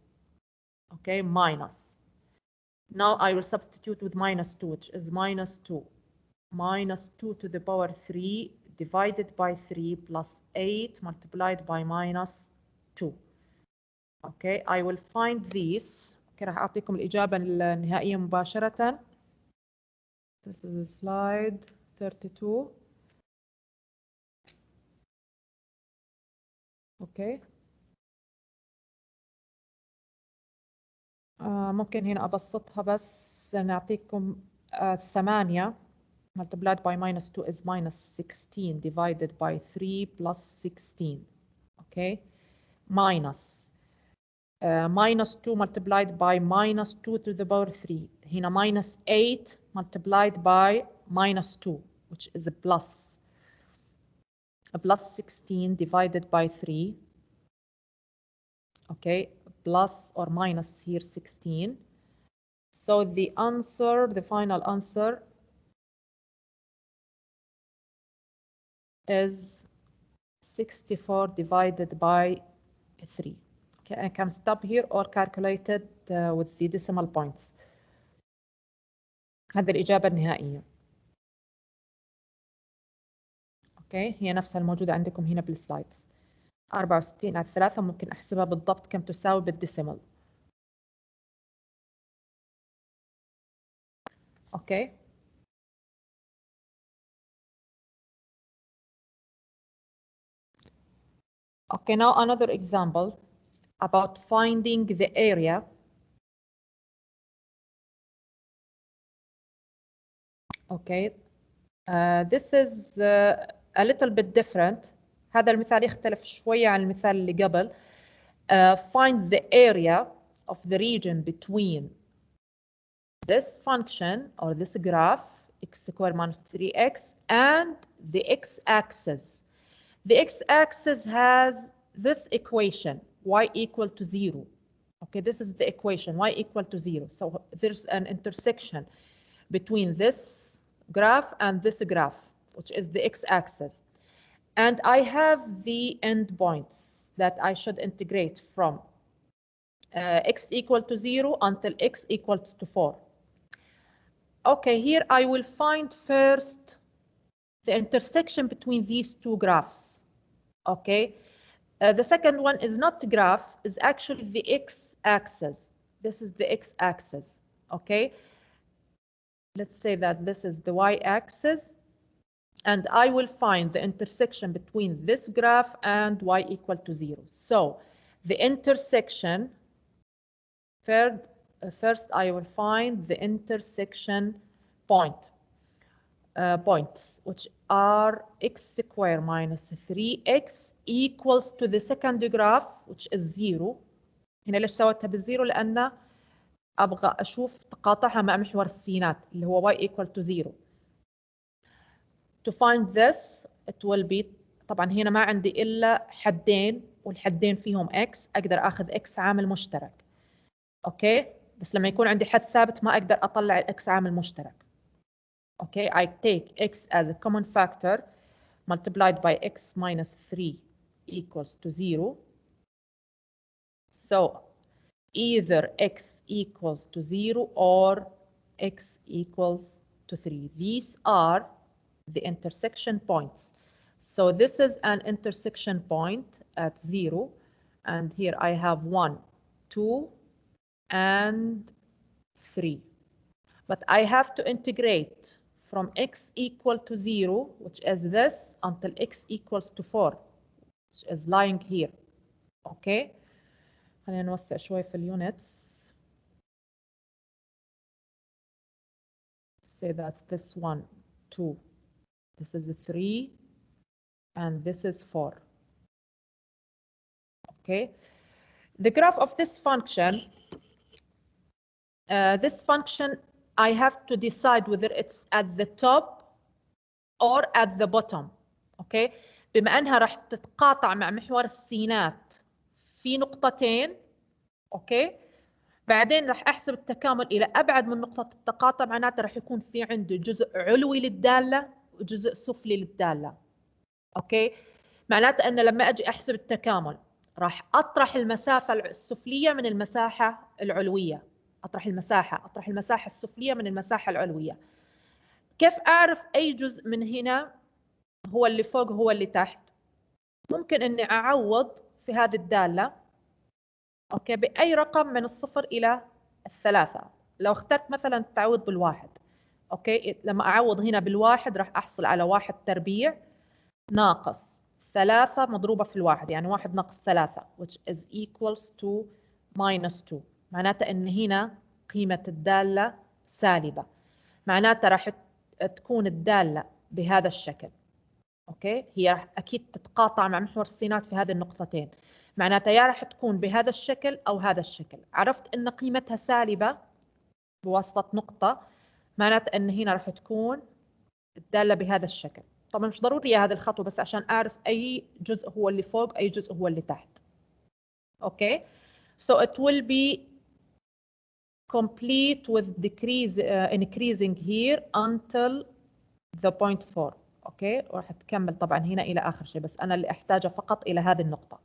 Okay, minus. Now I will substitute with minus 2, which is minus 2. Minus 2 to the power 3 divided by 3 plus 8 multiplied by minus 2. Okay, I will find these. Okay, راح أعطيكم الإجابة النهائية مباشرة. This is slide 32. Okay. ممكن هنا أبسطها بس نعطيكم 8 multiplied by minus 2 is minus 16 divided by 3 plus 16. Okay, minus minus 2 multiplied by minus 2 to the power 3. هنا minus 8 multiplied by minus 2, which is a plus 16 divided by 3. Okay, plus or minus here 16. So the answer, the final answer is 64 divided by 3. Okay, I can stop here or calculate it with the decimal points. هذه الإجابة النهائية. اوكي، هي نفسها الموجودة عندكم هنا بالسلايدز. 64 على 3 ممكن أحسبها بالضبط كم تساوي بالديسيمال. اوكي. Okay, now another example about finding the area. Okay, this is a little bit different. هذا المثال يختلف شوية عن المثال اللي قبل. Find the area of the region between this function or this graph x squared minus 3x and the x-axis. The x-axis has this equation, y equal to 0. Okay, this is the equation, y equal to 0. So there's an intersection between this graph and this graph, which is the x-axis. And I have the endpoints that I should integrate from x equal to 0 until x equals to 4. Okay, here I will find first the intersection between these two graphs. Okay, the second one is not graph, is actually the x-axis. This is the x-axis. Okay, let's say that this is the y-axis, and I will find the intersection between this graph and y equal to 0. So the intersection, first I will find the intersection points, which are x squared minus 3x equals to the second graph, which is 0. هنا ليش سويتها بالزيرو؟ لأن أبغى أشوف تقاطعها مع محور السينات اللي هو y equal to 0. To find this, it will be، طبعا هنا ما عندي إلا حدين، والحدين فيهم x، أقدر أخذ x عامل مشترك. أوكي، بس لما يكون عندي حد ثابت ما أقدر أطلع x عامل مشترك. Okay, I take x as a common factor multiplied by x minus 3 equals to 0. So either x equals to 0 or x equals to 3. These are the intersection points. So this is an intersection point at 0. And here I have 1, 2, and 3. But I have to integrate from x equal to 0, which is this, until x equals to 4, which is lying here. Okay? خلينا نوسع شوي في الunits. Say that this one, 2, this is 3, and this is 4. Okay? The graph of this function, I have to decide whether it's at the top or at the bottom. Okay, بما انها راح تتقاطع مع محور السينات في نقطتين. اوكي، بعدين راح احسب التكامل الى ابعد من نقطة التقاطع، معناته راح يكون في عندي جزء علوي للدالة وجزء سفلي للدالة. اوكي، معناته ان لما اجي احسب التكامل راح اطرح المسافة السفلية من المساحة العلوية، اطرح المساحة السفلية من المساحة العلوية. كيف اعرف اي جزء من هنا هو اللي فوق هو اللي تحت؟ ممكن اني اعوض في هذه الدالة اوكي باي رقم من 0 إلى 3. لو اخترت مثلا التعويض بالواحد، اوكي، لما اعوض هنا بالواحد راح احصل على 1 تربيع ناقص 3 مضروبة في الواحد، يعني 1 ناقص 3 which is equals to minus 2. معناته ان هنا قيمة الدالة سالبة، معناته راح تكون الدالة بهذا الشكل. اوكي، هي راح اكيد تتقاطع مع محور السينات في هذه النقطتين، معناتها يا راح تكون بهذا الشكل او هذا الشكل. عرفت ان قيمتها سالبة بواسطة نقطة، معناته ان هنا راح تكون الدالة بهذا الشكل. طبعا مش ضروري هذه الخطوة، بس عشان اعرف اي جزء هو اللي فوق اي جزء هو اللي تحت. اوكي، so it will be complete with increasing here until the point 4. اوكي، وراح تكمل طبعا هنا الى اخر شيء، بس انا اللي احتاجه فقط الى هذه النقطة.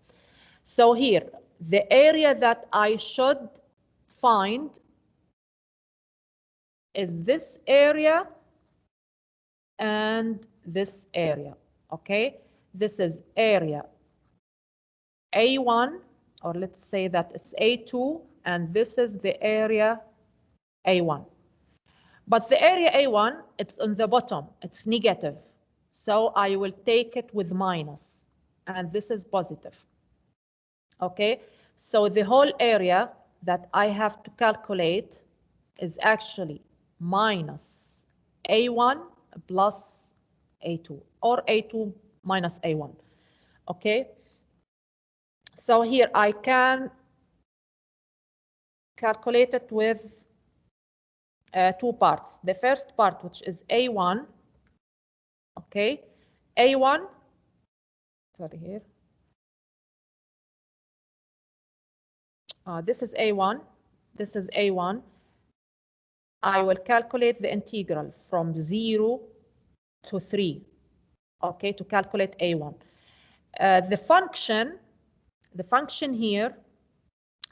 So here the area that I should find is this area and this area. Okay, this is area A1, or let's say that it's A2, and this is the area A1. But the area A1, it's on the bottom, it's negative. So I will take it with minus, and this is positive. Okay, so the whole area that I have to calculate is actually minus A1 plus A2, or A2 minus A1. Okay, so here I can calculate it with two parts. The first part, which is A1, okay, A1, sorry here, this is A1, this is A1. I will calculate the integral from 0 to 3, okay, to calculate A1. The function here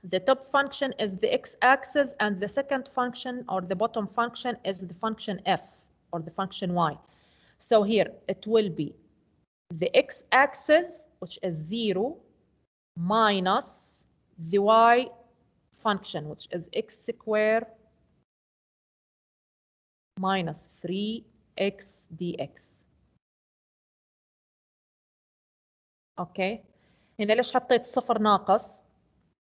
The top function is the x-axis, and the second function or the bottom function is the function f or the function y. So here it will be the x-axis, which is 0, minus the y function, which is x squared minus 3x dx. اوكي، هنا ليش حطيت صفر ناقص؟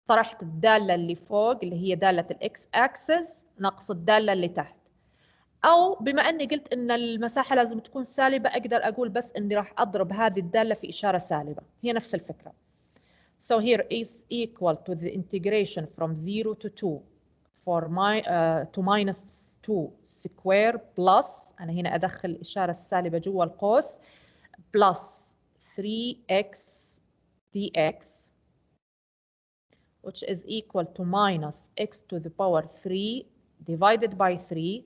طرحت الدالة اللي فوق اللي هي دالة الاكس اكسس ناقص الدالة اللي تحت. او بما اني قلت ان المساحة لازم تكون سالبة، اقدر اقول بس اني راح اضرب هذه الدالة في اشارة سالبة، هي نفس الفكرة. So here is equal to the integration from 0 to 2 for to minus 2 square plus، أنا هنا أدخل الإشارة السالبة جوا القوس، plus 3x dx which is equal to minus x to the power 3 divided by 3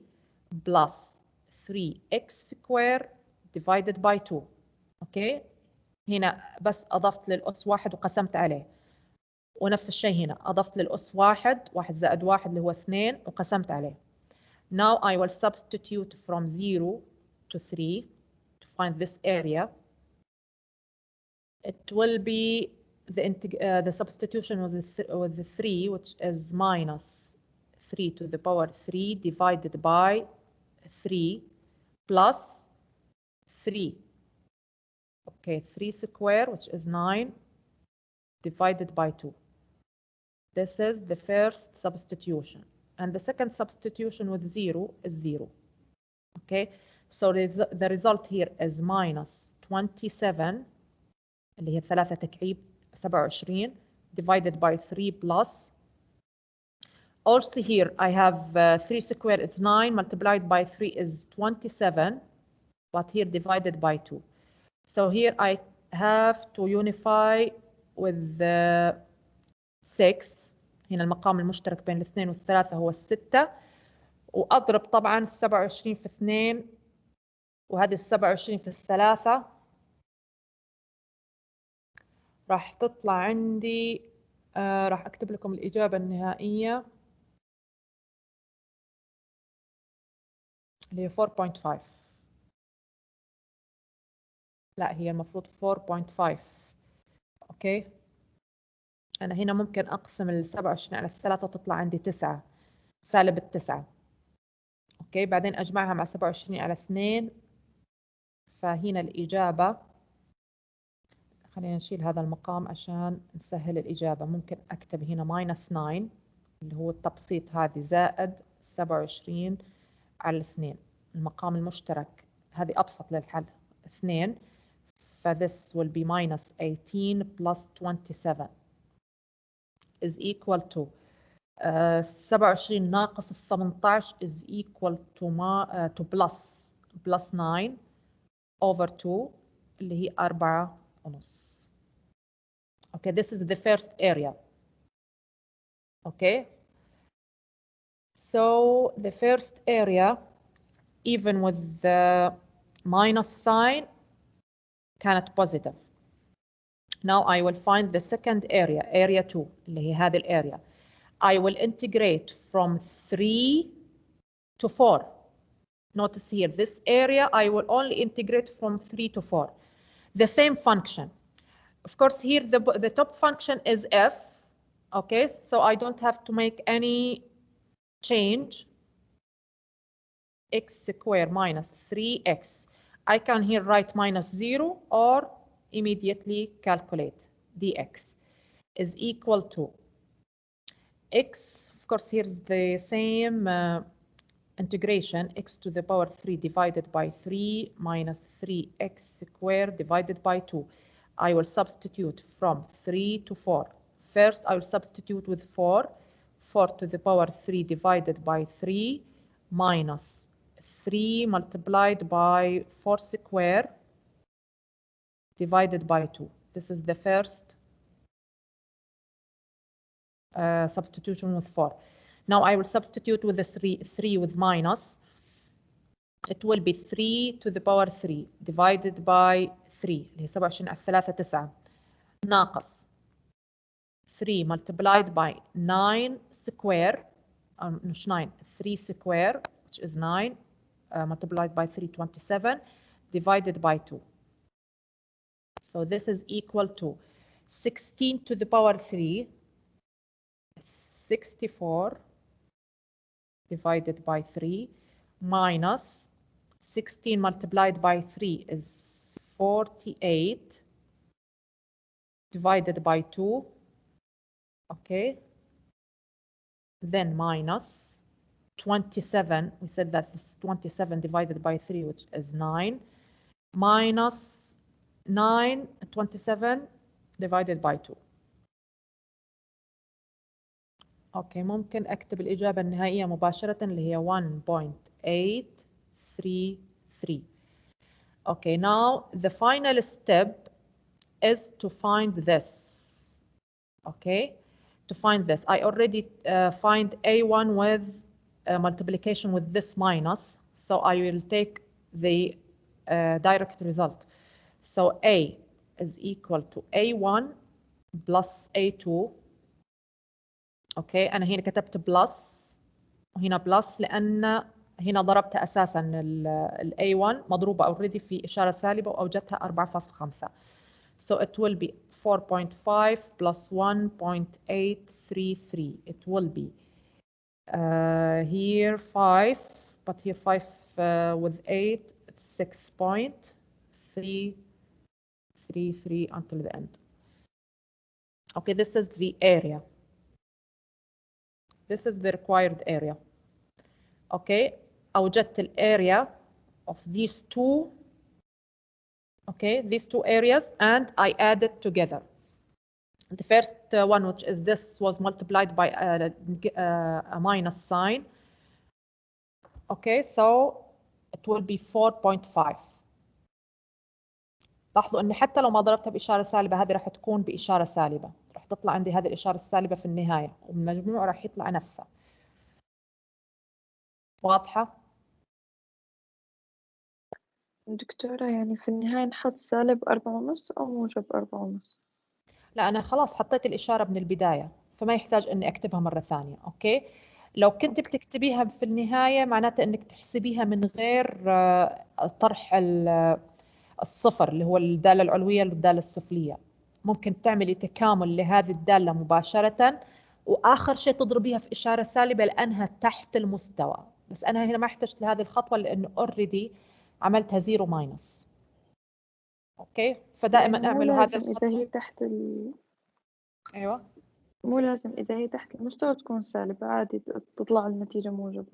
plus 3x square divided by 2. أوكي، هنا بس أضفت للأس 1 وقسمت عليه، ونفس الشيء هنا أضفت للأس 1 زائد 1 اللي هو 2 وقسمت عليه. Now I will substitute from 0 to 3 to find this area. It will be the substitution with the 3, which is minus 3 to the power 3 divided by 3 plus 3. Okay, 3 square, which is 9, divided by 2. This is the first substitution. And the second substitution with 0 is 0. Okay, so the result here is minus 27 اللي هي 3 تكعيب 27 divided by 3 plus. Also here I have 3 square is 9 multiplied by 3 is 27, but here divided by 2. So here I have to unify with the 6. هنا المقام المشترك بين الاثنين والثلاثة هو 6، وأضرب طبعا 27 في 2 وهذه 27 في 3 راح تطلع عندي راح أكتب لكم الإجابة النهائية اللي هي 4.5. لا، هي المفروض 4.5. أوكي، أنا هنا ممكن أقسم ال 27 على 3 تطلع عندي 9 سالب التسعة. أوكي، بعدين أجمعها مع 27 على 2، فهنا الإجابة، خلينا نشيل هذا المقام عشان نسهل الإجابة. ممكن أكتب هنا minus 9 اللي هو التبسيط، هذه زائد 27 على 2 المقام المشترك، هذه أبسط للحل 2، ف this will be minus 18 plus 27 is equal to 27 ناقص 18 is equal to plus 9 over 2 اللي هي 4.5. Okay, this is the first area. Okay, so the first area even with the minus sign كانت positive. Now I will find the second area, area 2 اللي هي هذه الاريا. I will integrate from 3 to 4. Notice here, this area I will only integrate from 3 to 4. The same function. Of course, here the top function is f. Okay, so I don't have to make any change. X squared minus 3x. I can here write minus 0 or immediately calculate dx is equal to x, of course here's the same integration, x to the power 3 divided by 3 minus 3x squared divided by 2. I will substitute from 3 to 4. First I will substitute with 4 to the power 3 divided by 3 minus 3 multiplied by 4 square divided by 2. This is the first substitution with 4. Now I will substitute with the 3 with minus. It will be 3 to the power 3 divided by 3 اللي هي 27 على 3 9 ناقص 3 multiplied by 9 square, مش 9, 3 square, which is 9, multiplied by 327, divided by 2. So this is equal to 16 to the power 3, 64, divided by 3, minus 16 multiplied by 3 is 48, divided by 2, okay, then minus 27, we said that this 27 divided by 3, which is 9, minus 27 divided by 2. اوكي ممكن اكتب الإجابة النهائية مباشرة اللي هي 1.833. Okay, now the final step is to find this. Okay, to find this. I already find A1 with multiplication with this minus, so I will take the direct result. So A is equal to A1 plus A2. اوكي انا هنا كتبت بلس وهنا بلس لان هنا ضربتها اساسا ال A1 مضروبه اوريدي في اشاره سالبه واوجدتها 4.5. So it will be 4.5 plus 1.833. It will be here 5, but here 5 with 8, it's 6.333 until the end. Okay, this is the area. This is the required area. Okay, أوجدت area of these two. Okay, these two areas, and I added together. The first one, which is this, was multiplied by a minus sign. Okay, so it will be 4.5. لاحظوا إن حتى لو ما ضربتها بإشارة سالبة هذه راح تكون بإشارة سالبة. راح تطلع عندي هذه الإشارة السالبة في النهاية والمجموع راح يطلع نفسه. واضحة؟ دكتورة يعني في النهاية نحط سالب 4.5 أو موجب 4.5؟ لا أنا خلاص حطيت الإشارة من البداية فما يحتاج إني أكتبها مرة ثانية. أوكي؟ لو كنت بتكتبيها في النهاية معناته إنك تحسبيها من غير طرح الصفر اللي هو الدالة العلوية والدالة السفلية. ممكن تعملي تكامل لهذه الدالة مباشرة وآخر شيء تضربيها في إشارة سالبة لأنها تحت المستوى. بس أنا هنا ما احتجت لهذه الخطوة لأنه already عملتها زيرو ماينس. أوكي، فدائما يعني اعملوا هذه الخطوة. إذا هي تحت أيوة. مو لازم إذا هي تحت المستوى تكون سالبة، عادي تطلع النتيجة موجبة.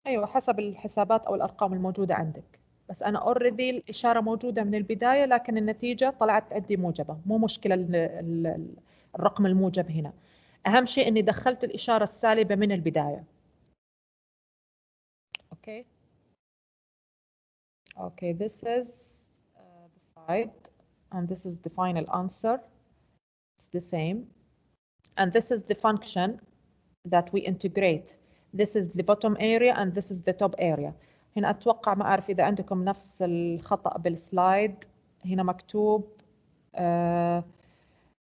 أيوة حسب الحسابات أو الأرقام الموجودة عندك. بس أنا already الإشارة موجودة من البداية لكن النتيجة طلعت عندي موجبة. مو مشكلة الرقم الموجب هنا. أهم شيء إني دخلت الإشارة السالبة من البداية. Okay. Okay, this is the side and this is the final answer. It's the same. And this is the function that we integrate. This is the bottom area and this is the top area. هنا أتوقع ما أعرف إذا عندكم نفس الخطأ بالسلايد. هنا مكتوب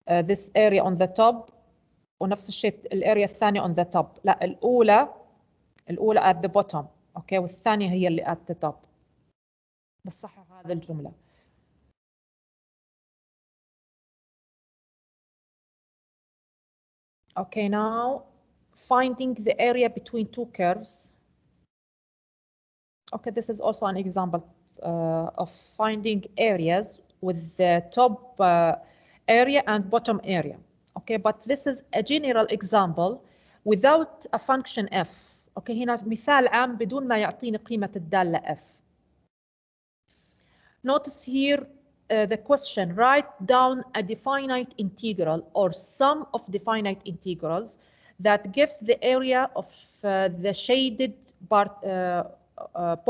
this area on the top ونفس الشيء الاريا الثانية on the top. لا الأولى at the bottom. أوكي والثانية هي اللي at the top. بس صح هذا الجملة. Okay, now finding the area between two curves. Okay, this is also an example of finding areas with the top area and bottom area. Okay, but this is a general example without a function f. Okay, هنا مثال عام بدون ما يعطيني قيمة الدالة f. Notice here the question, write down a definite integral or sum of definite integrals that gives the area of the shaded part,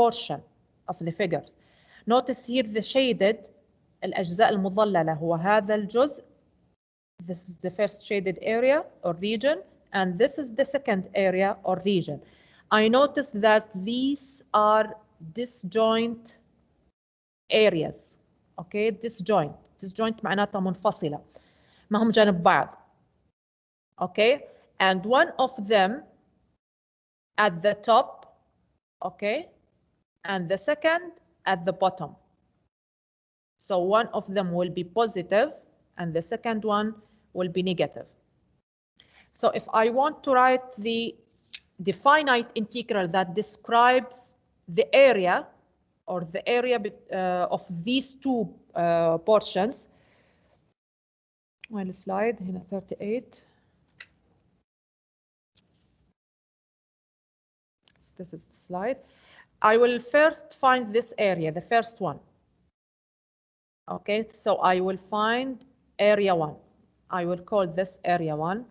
portion of the figures. Notice here the shaded الأجزاء المظللة هو هذا الجزء. This is the first shaded area or region and this is the second area or region. I notice that these are disjoint areas. Okay, disjoint معناتها منفصلة ما هم جنب بعض. okay, and one of them at the top, okay, and the second at the bottom. So one of them will be positive and the second one will be negative. So if I want to write the finite integral that describes the area or the area of these two portions, well, slide هنا 38. This is the slide. I will first find this area, the first one. Okay, so I will find area 1. I will call this area 1.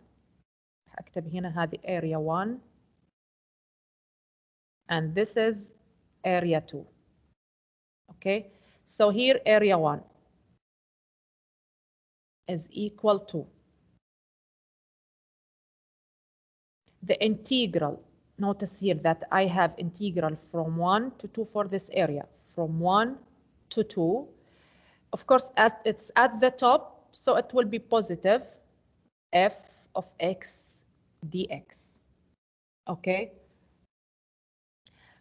هكتب هنا هذه area 1. And this is area 2. Okay, so here area 1 is equal to the integral. Notice here that I have integral from 1 to 2 for this area, from 1 to 2. Of course, it's at the top, so it will be positive f of x dx. Okay.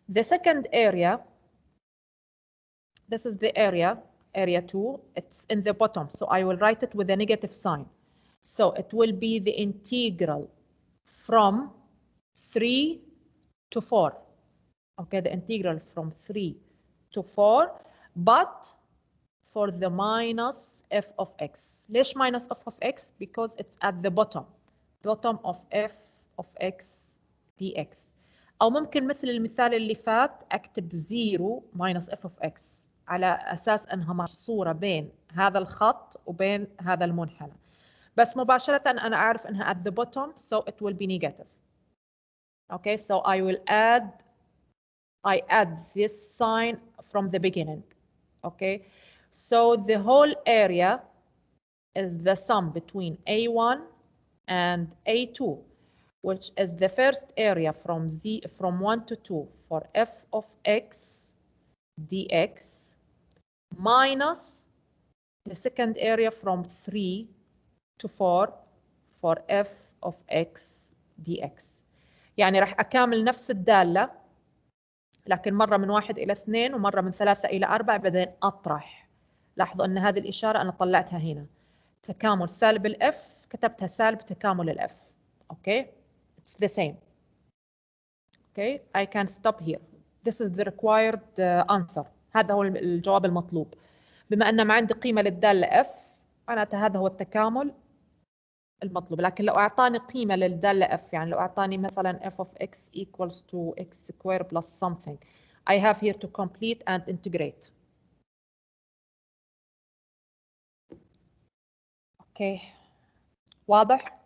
The second area, this is the area 2, it's in the bottom, so I will write it with a negative sign. So it will be the integral from 3 to 4. Okay, the integral from 3 to 4, but for the minus f of x. ليش minus f of x? Because it's at the bottom of f of x dx. أو ممكن مثل المثال اللي فات أكتب 0 minus f of x على أساس أنها محصورة بين هذا الخط وبين هذا المنحنى. بس مباشرة أنا أعرف أنها at the bottom, so it will be negative. Okay, so I add this sign from the beginning. Okay, so the whole area is the sum between A1 and A2, which is the first area from 1 to 2 for f of x dx minus the second area from 3 to 4 for f of x dx. يعني راح أكامل نفس الدالة لكن مرة من 1 إلى 2 ومرة من 3 إلى 4 بعدين أطرح. لاحظوا أن هذه الإشارة أنا طلعتها هنا. تكامل سالب الF كتبتها سالب تكامل الF. Okay, it's the same. Okay, I can stop here. This is the required answer. هذا هو الجواب المطلوب. بما أن ما عندي قيمة للدالة F معناتها هذا هو التكامل المطلوب. لكن لو أعطاني قيمة للدالة F، يعني لو أعطاني مثلا f of x equals to x squared plus something, I have here to complete and integrate. Okay, واضح؟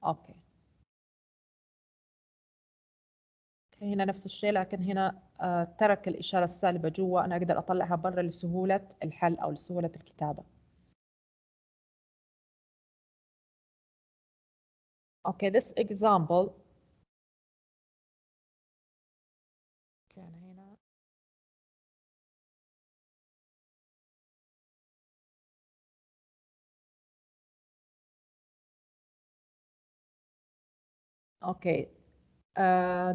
اوكي. هنا نفس الشيء، لكن هنا ترك الإشارة السالبة جوا، أنا أقدر أطلعها برا لسهولة الحل أو لسهولة الكتابة. Okay, this example كان هنا okay.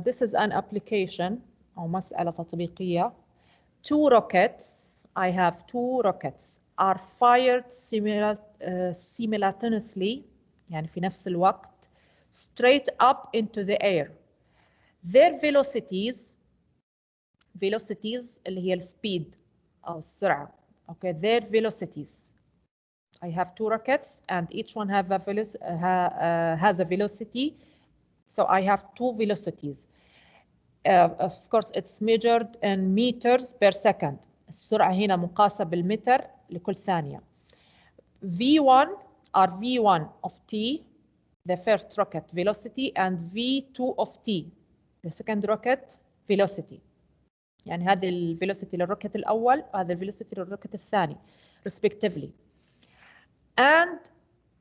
This is an application أو مسألة تطبيقية. Two rockets, I have two rockets are fired simultaneously يعني في نفس الوقت straight up into the air. Their velocities اللي هي السبيد أو السرعة. Okay, their velocities. I have two rockets and each one has a velocity. So I have two velocities. Of course, it's measured in meters per second. السرعة هنا مقاسة بالمتر لكل ثانية. V1 are V1 of t, the first rocket velocity, and V2 of t, the second rocket velocity. يعني هذه الفيلوسيتي للروكت الأول وهذا الفيلوسيتي للروكت الثاني respectively. And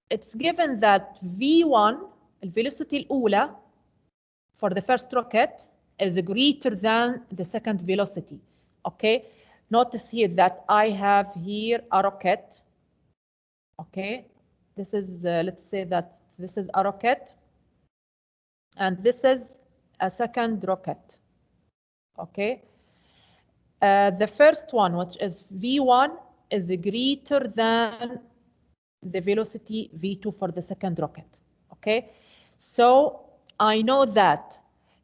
it's given that V1 الفيلوسيتي الأولى for the first rocket is greater than the second velocity. Okay, notice here that I have here a rocket. Okay, this is let's say that this is a rocket and this is a second rocket. Okay, the first one, which is V1, is greater than the velocity V2 for the second rocket. Okay, so I know that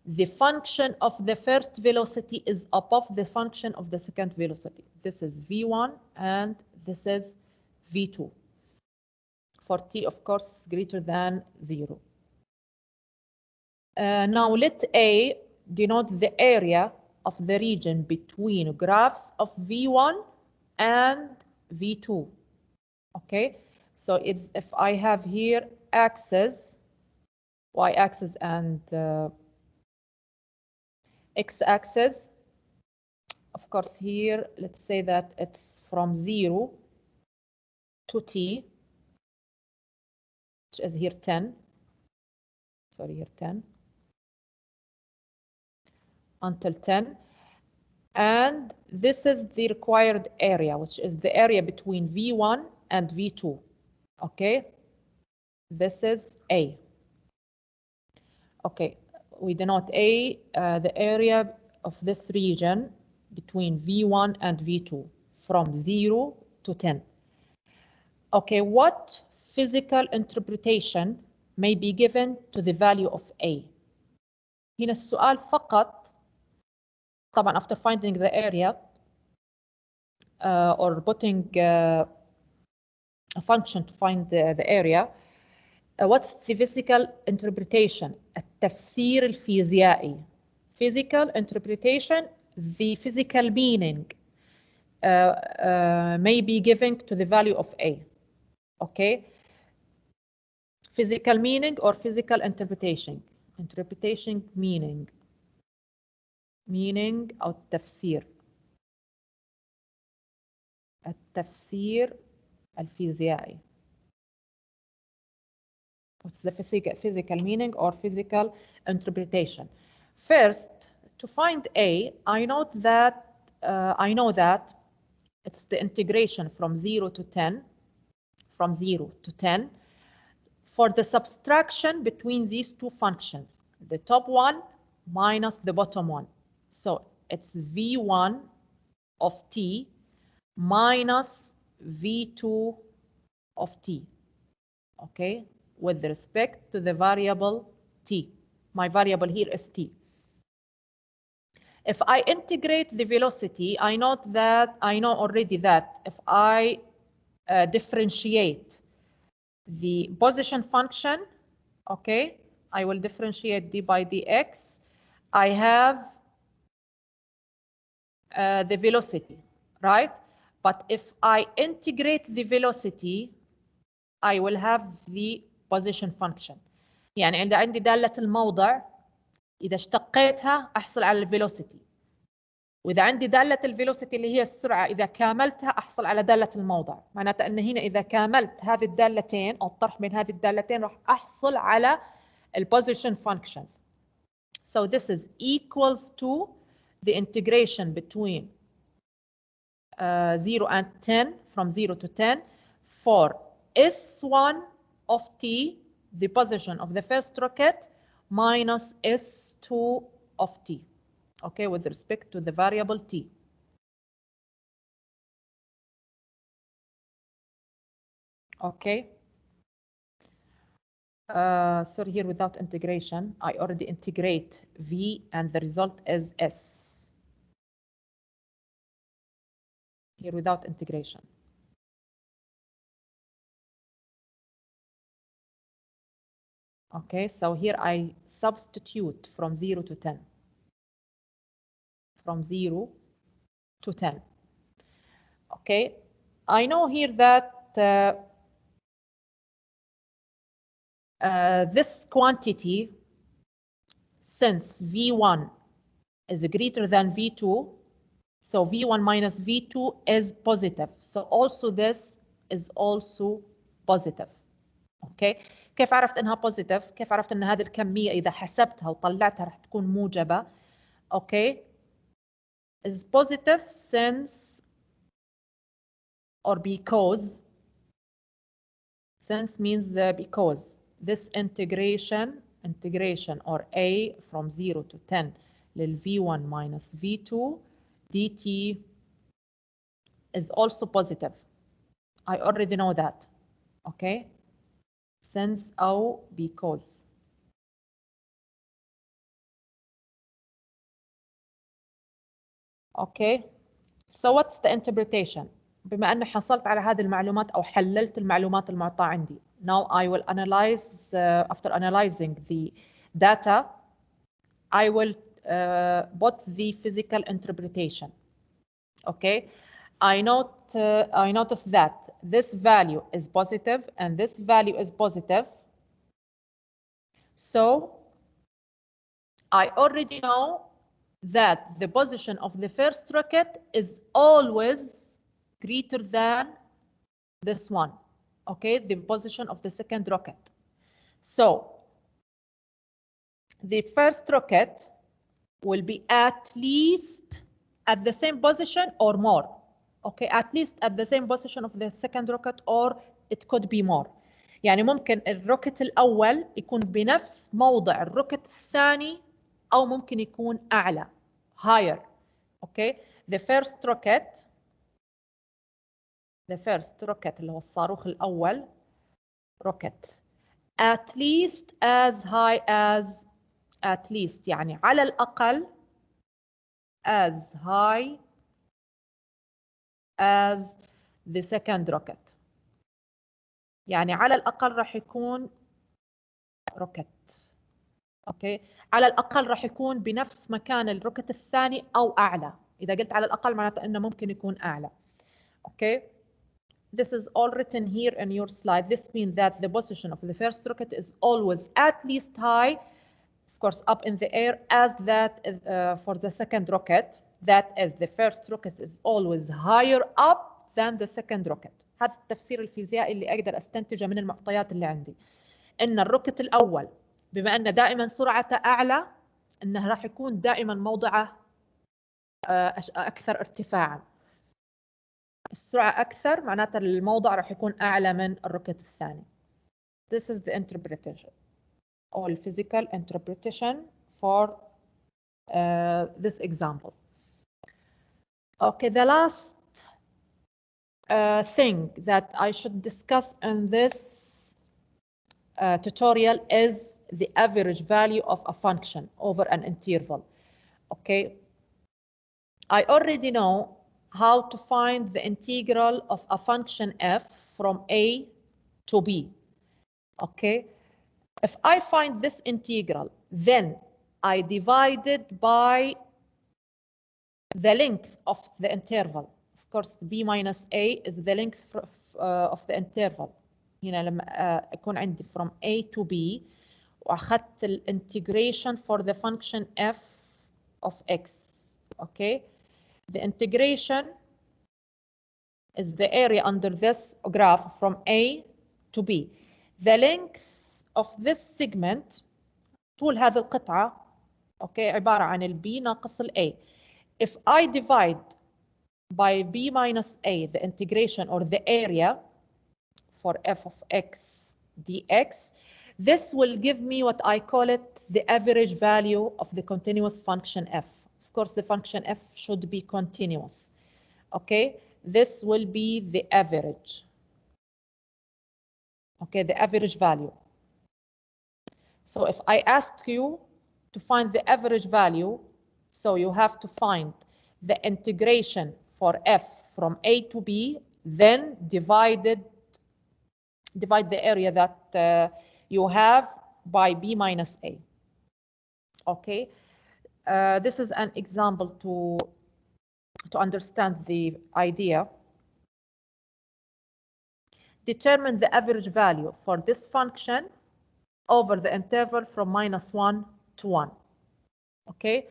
the function of the first velocity is above the function of the second velocity. This is V1 and this is V2. For t, of course, greater than 0. Now let A denote the area of the region between graphs of V1 and V2. Okay, so if I have here axis, y-axis and x-axis, of course here, let's say that it's from 0 to t, which is here 10, sorry, here 10, until 10. And this is the required area, which is the area between V1 and V2. Okay, this is A. Okay, we denote A, the area of this region between V1 and V2 from 0 to 10. Okay, what physical interpretation may be given to the value of A? هنا السؤال فقط طبعا after finding the area or putting a function to find the area, what's the physical interpretation? التفسير الفيزيائي. Physical interpretation, the physical meaning may be given to the value of A. Okay, physical meaning or physical interpretation. Interpretation meaning أو التفسير. التفسير الفيزيائي. What's the physical meaning or physical interpretation? First, to find A, I know that it's the integration from 0 to 10, from 0 to 10, for the subtraction between these two functions, the top one minus the bottom one. So it's V1 of t minus V2 of t, okay, with respect to the variable t. My variable here is t. If I integrate the velocity, I know already that if I differentiate the position function, okay, I will differentiate d by dx, I have the velocity, right? But if I integrate the velocity, I will have the position function. يعني عندي دالة الموضع، إذا اشتقيتها أحصل على الفيلوسيتي، وإذا عندي دالة الفيلوسيتي اللي هي السرعة إذا كاملتها أحصل على دالة الموضع. معناته أن هنا إذا كاملت هذه الدالتين أو الطرح بين هذه الدالتين راح أحصل على البوزيشن functions. So this is equals to the integration between 0 and 10, from 0 to 10, for S1 of t, the position of the first rocket, minus S2 of t, okay, with respect to the variable t. Okay. So here without integration, I already integrate V and the result is S. Here without integration. Okay, so here I substitute from 0 to 10. From 0 to 10. Okay, I know here that this quantity, since V1 is greater than V2, so V1 minus V2 is positive. So also this is also positive. Okay, كيف عرفت انها positive؟ كيف عرفت ان هذه الكمية إذا حسبتها وطلعتها راح تكون موجبة؟ Okay, is positive since or because, since means because this integration or a from 0 to 10 lil v1 minus v2 dt is also positive. I already know that, okay? Since أو because. Okay, so what's the interpretation? بما أني حصلت على هذه المعلومات أو حللت المعلومات المعطاة عندي. Now I will analyze, after analyzing the data, I will put the physical interpretation. Okay, I notice that this value is positive and this value is positive. So I already know that the position of the first rocket is always greater than this one, okay, the position of the second rocket. So the first rocket will be at least at the same position or more, okay, at least at the same position of the second rocket or it could be more. يعني ممكن الروكت الأول يكون بنفس موضع الروكت الثاني أو ممكن يكون أعلى higher. Okay, the first rocket اللي هو الصاروخ الأول rocket at least as high as, at least يعني على الأقل as high as the second rocket. يعني على الأقل راح يكون rocket. اوكي، على الأقل راح يكون بنفس مكان الروكت الثاني أو أعلى. إذا قلت على الأقل معناته إنه ممكن يكون أعلى. Okay, this is all written here in your slide. This means that the position of the first rocket is always at least high, of course, up in the air, as that for the second rocket. That is, the first rocket is always higher up than the second rocket. هذا التفسير الفيزيائي اللي أقدر أستنتجه من المعطيات اللي عندي. إن الروكت الأول بما أن دائما سرعته أعلى، أنه راح يكون دائما موضعه أكثر ارتفاعا. السرعة أكثر معناتها الموضع راح يكون أعلى من الروكت الثاني. This is the interpretation or physical interpretation for this example. Okay, the last thing that I should discuss in this tutorial is the average value of a function over an interval. Okay, I already know how to find the integral of a function f from a to b. Okay, if I find this integral, then I divide it by the length of the interval. Of course, b minus a is the length of the interval. هنا لما يكون عندي from a to b وأخذت الانتجريشن for the function f of x. Okay, the integration is the area under this graph from a to b. The length of this segment, طول هذه القطعة، okay, عبارة عن ال b ناقص ال a. If I divide by b minus a the integration or the area for f of x dx, this will give me what I call it the average value of the continuous function f. Of course, the function f should be continuous. Okay, this will be the average. Okay, the average value. So if I ask you to find the average value, so you have to find the integration for f from a to b, then divide the area that you have by b minus a. Okay, this is an example to understand the idea. Determine the average value for this function over the interval from -1 to 1. Okay,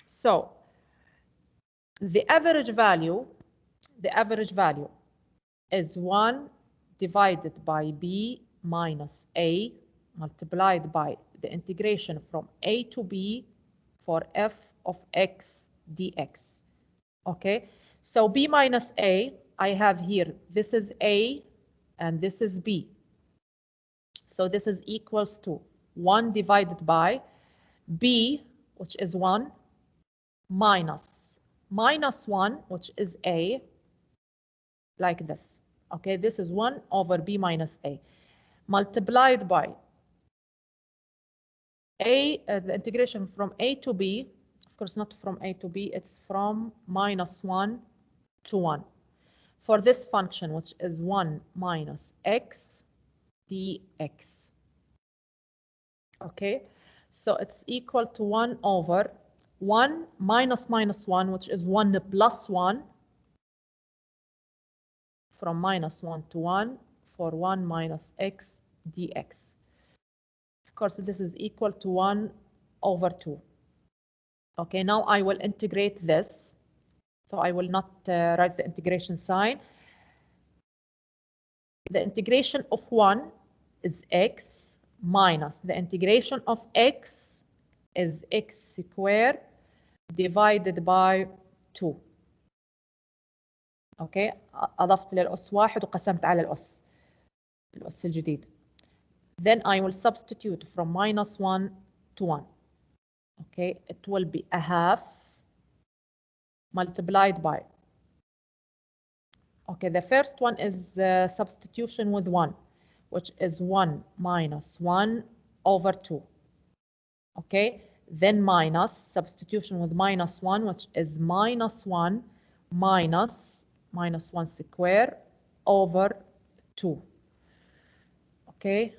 so the average value is 1 divided by b minus a multiplied by the integration from a to b for f of x dx. Okay, so b minus a, I have here, this is a and this is b. So this is equals to 1 divided by b, which is 1, minus 1, which is a, like this. Okay, this is 1 over b minus a, multiplied by a, the integration from a to b, of course not from a to b, it's from minus 1 to 1. For this function, which is 1 minus x dx. Okay, so it's equal to 1 over 1 minus minus 1, which is 1 plus 1, from minus 1 to 1, for 1 minus x dx. Of course, this is equal to 1 over 2. Okay, now I will integrate this. So I will not write the integration sign. The integration of 1 is x minus the integration of x is x squared divided by 2. اوكي، اضفت للأس 1 وقسمت على الأس الجديد. Then I will substitute from minus 1 to 1. Okay, it will be a half multiplied by, okay, the first one is substitution with 1, which is 1 minus 1 over 2. Okay, then minus substitution with minus 1, which is minus 1 minus 1 square over 2. Okay,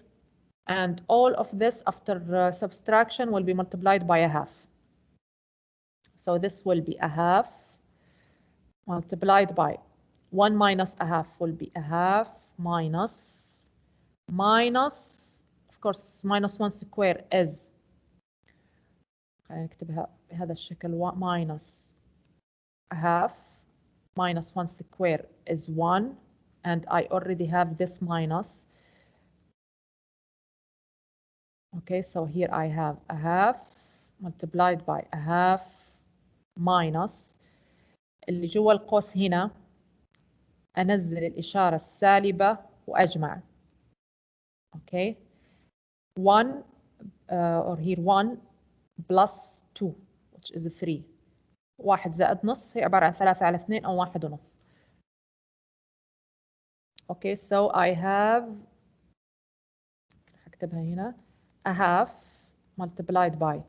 and all of this after subtraction will be multiplied by a half. So this will be a half multiplied by 1 minus a half will be a half minus, of course minus 1 square is, خلينا نكتبها بهذا الشكل، minus a half minus 1 square is 1, and I already have this minus. Okay, so here I have a half multiplied by a half minus اللي جوا القوس هنا أنزل الإشارة السالبة وأجمع. Okay, 1 or here 1 plus 2 which is 3. 1 زائد نص هي عبارة عن 3 على 2 أو 1 ونص. Okay, so I have، هكتبها هنا، a half multiplied by،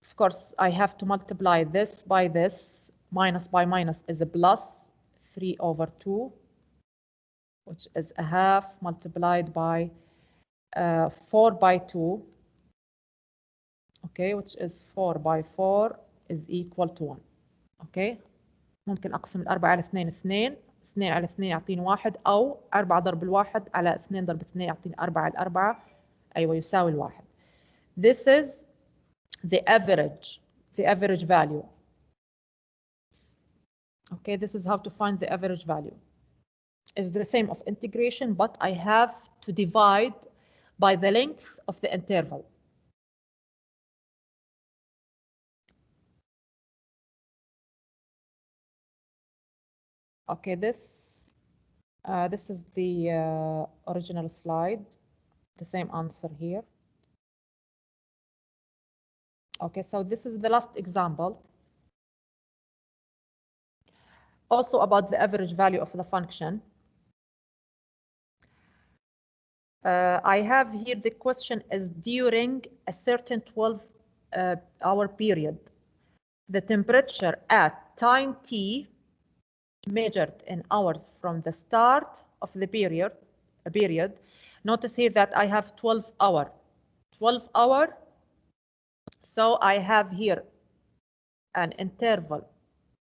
of course I have to multiply this by this, minus by minus is a plus, 3 over 2, which is a half multiplied by 4 by 2, okay, which is 4 by 4 is equal to 1. okay, ممكن أقسم 4 على 2 2 على 2 يعطيني 1، أو 4 ضرب 1 على 2 ضرب 2 يعطيني 4 على 4، أيوة يساوي 1. This is the average value. Okay, this is how to find the average value. It's the same of integration, but I have to divide by the length of the interval. Okay, this is the original slide, the same answer here. Okay, so this is the last example. Also about the average value of the function. I have here the question is during a certain 12-hour period, the temperature at time t measured in hours from the start of the period. Notice here that I have 12 hour. So I have here an interval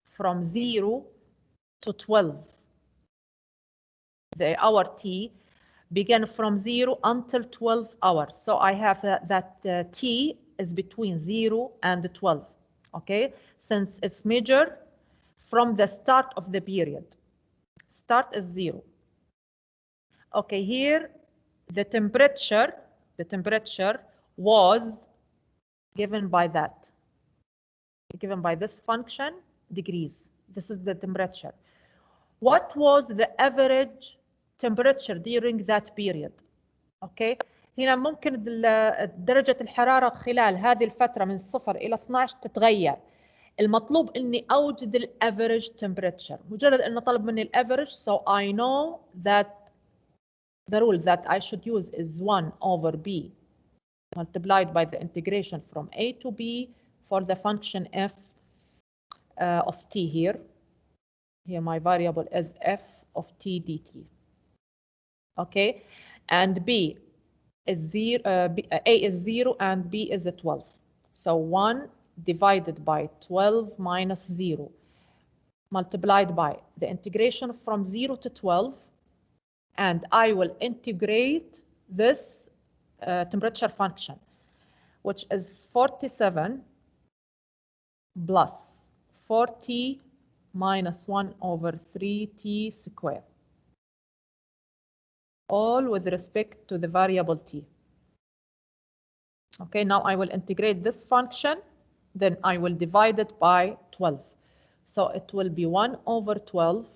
from 0 to 12. The hour t began from 0 until 12 hours. So I have that t is between 0 and 12. Okay, since it's measured from the start of the period. Start is 0. Okay, here the temperature was given by this function degrees. This is the temperature. What was the average temperature during that period? Okay, هنا ممكن درجة الحرارة خلال هذه الفترة من 0 إلى 12 تتغير. المطلوب إني أوجد الأفريج temperature. مجرد إنه طلب مني الأفريج, so I know that the rule that I should use is 1 over b multiplied by the integration from a to b for the function f of t here. Here my variable is f of t dt. Okay, and b is 0, a is 0 and b is a 12. So 1 divided by 12 minus 0 multiplied by the integration from 0 to 12, and I will integrate this temperature function, which is 47 plus 4t minus 1 over 3t squared, all with respect to the variable t. Okay, now I will integrate this function, then I will divide it by 12. So it will be 1 over 12.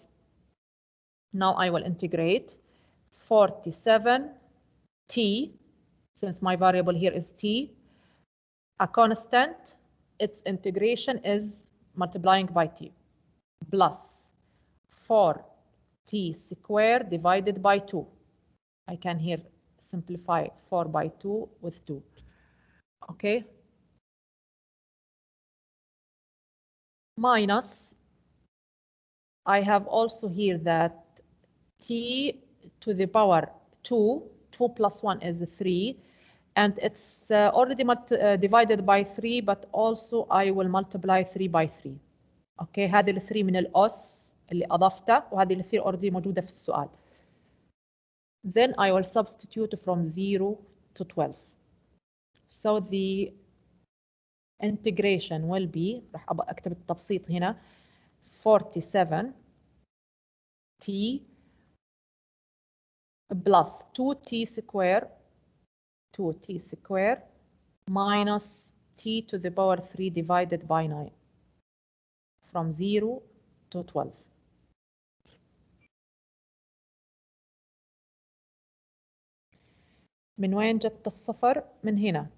Now I will integrate 47t, since my variable here is t, a constant, its integration is multiplying by t, plus 4t squared divided by 2. I can here simplify 4 by 2 with 2. Okay, minus, I have also here that t to the power 2 plus 1 is 3, and it's already divided by 3, but also I will multiply 3 by 3. Okay, هذه ال 3 من الأس اللي أضفتها، وهذه ال 3 already موجودة في السؤال. Then I will substitute from 0 to 12. So the integration will be, راح أكتب التبسيط هنا، 47t plus 2t squared minus t to the power 3 divided by 9 from 0 to 12. من وين جت الصفر؟ من هنا.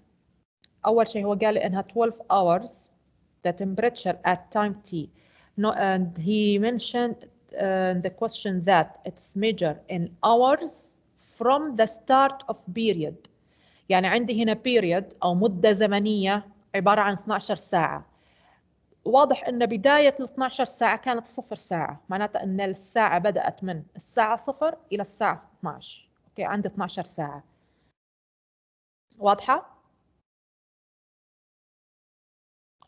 أول شيء هو قال لي إنها 12 hours the temperature at time t. No, and he mentioned the question that it's measured in hours from the start of period. يعني عندي هنا period أو مدة زمنية عبارة عن 12 ساعة. واضح أن بداية ال 12 ساعة كانت 0 ساعة، معناتها أن الساعة بدأت من الساعة 0 إلى الساعة 12. أوكي، عندي 12 ساعة. واضحة؟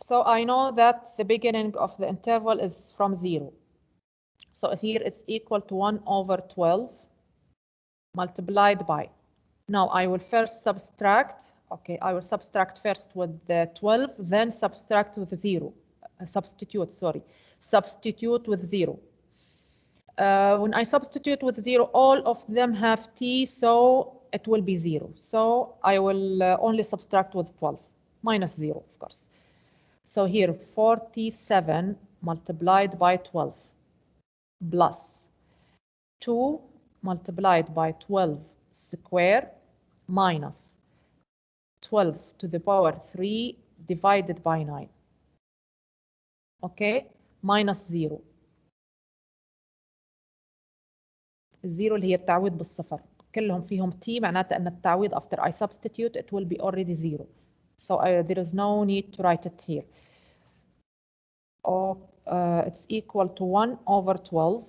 So I know that the beginning of the interval is from 0. So here it's equal to 1 over 12 multiplied by. Now I will first subtract. Okay, I will subtract first with the 12, then subtract with 0. Substitute with 0. When I substitute with 0, all of them have t, so it will be 0. So I will only subtract with 12, minus 0, of course. So here 47 multiplied by 12 plus 2 multiplied by 12 square minus 12 to the power 3 divided by 9. Okay, minus 0. الزيرو اللي هي التعويض بالصفر، كلهم فيهم t، معناتها أن التعويض after I substitute it will be already 0. So there is no need to write it here. It's equal to 1 over 12.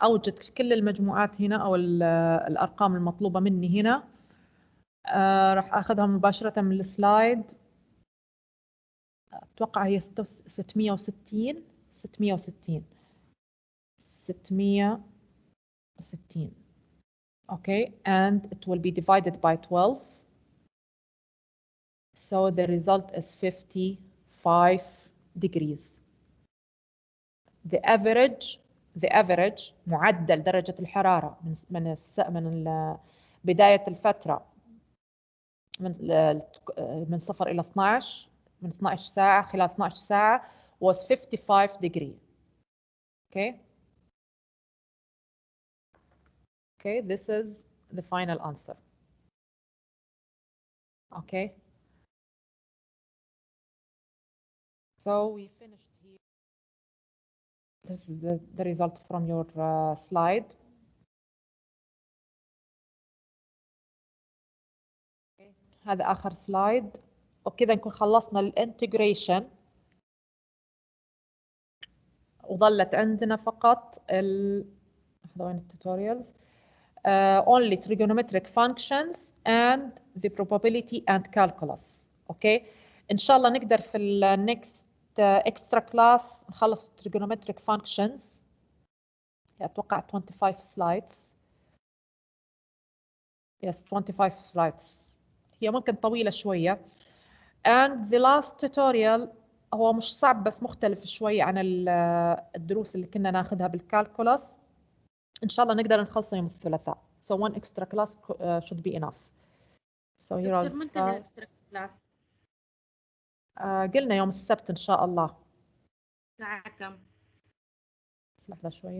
أوجد كل المجموعات هنا أو الأرقام المطلوبة مني هنا. راح أخذها مباشرة من السلايد. أتوقع هي 660. Okay, and it will be divided by 12. So the result is 55 degrees. The average the average معدل درجة الحرارة من بداية الفترة من 0 إلى 12 من 12 ساعة خلال 12 ساعة was 55 degree. Okay. Okay, this is the final answer. Okay. So we finished here. This is the result from your slide. Okay. هذا آخر سلايد. وبكذا نكون خلصنا الانتجريشن. وظلت عندنا فقط وين التوتوريالز only trigonometric functions and the probability and calculus. اوكي ان شاء الله نقدر في النكست extra class نخلص trigonometric functions. اتوقع 25 slides. yes 25 slides. هي ممكن طويلة شوية. and the last tutorial هو مش صعب بس مختلف شوي عن الدروس اللي كنا ناخذها بالكالكولس. إن شاء الله نقدر نخلصه يوم الثلاثاء. So one extra class should be enough. So here I'll start. متى extra class؟ قلنا يوم السبت إن شاء الله. الساعة كم؟ لحظة شوية.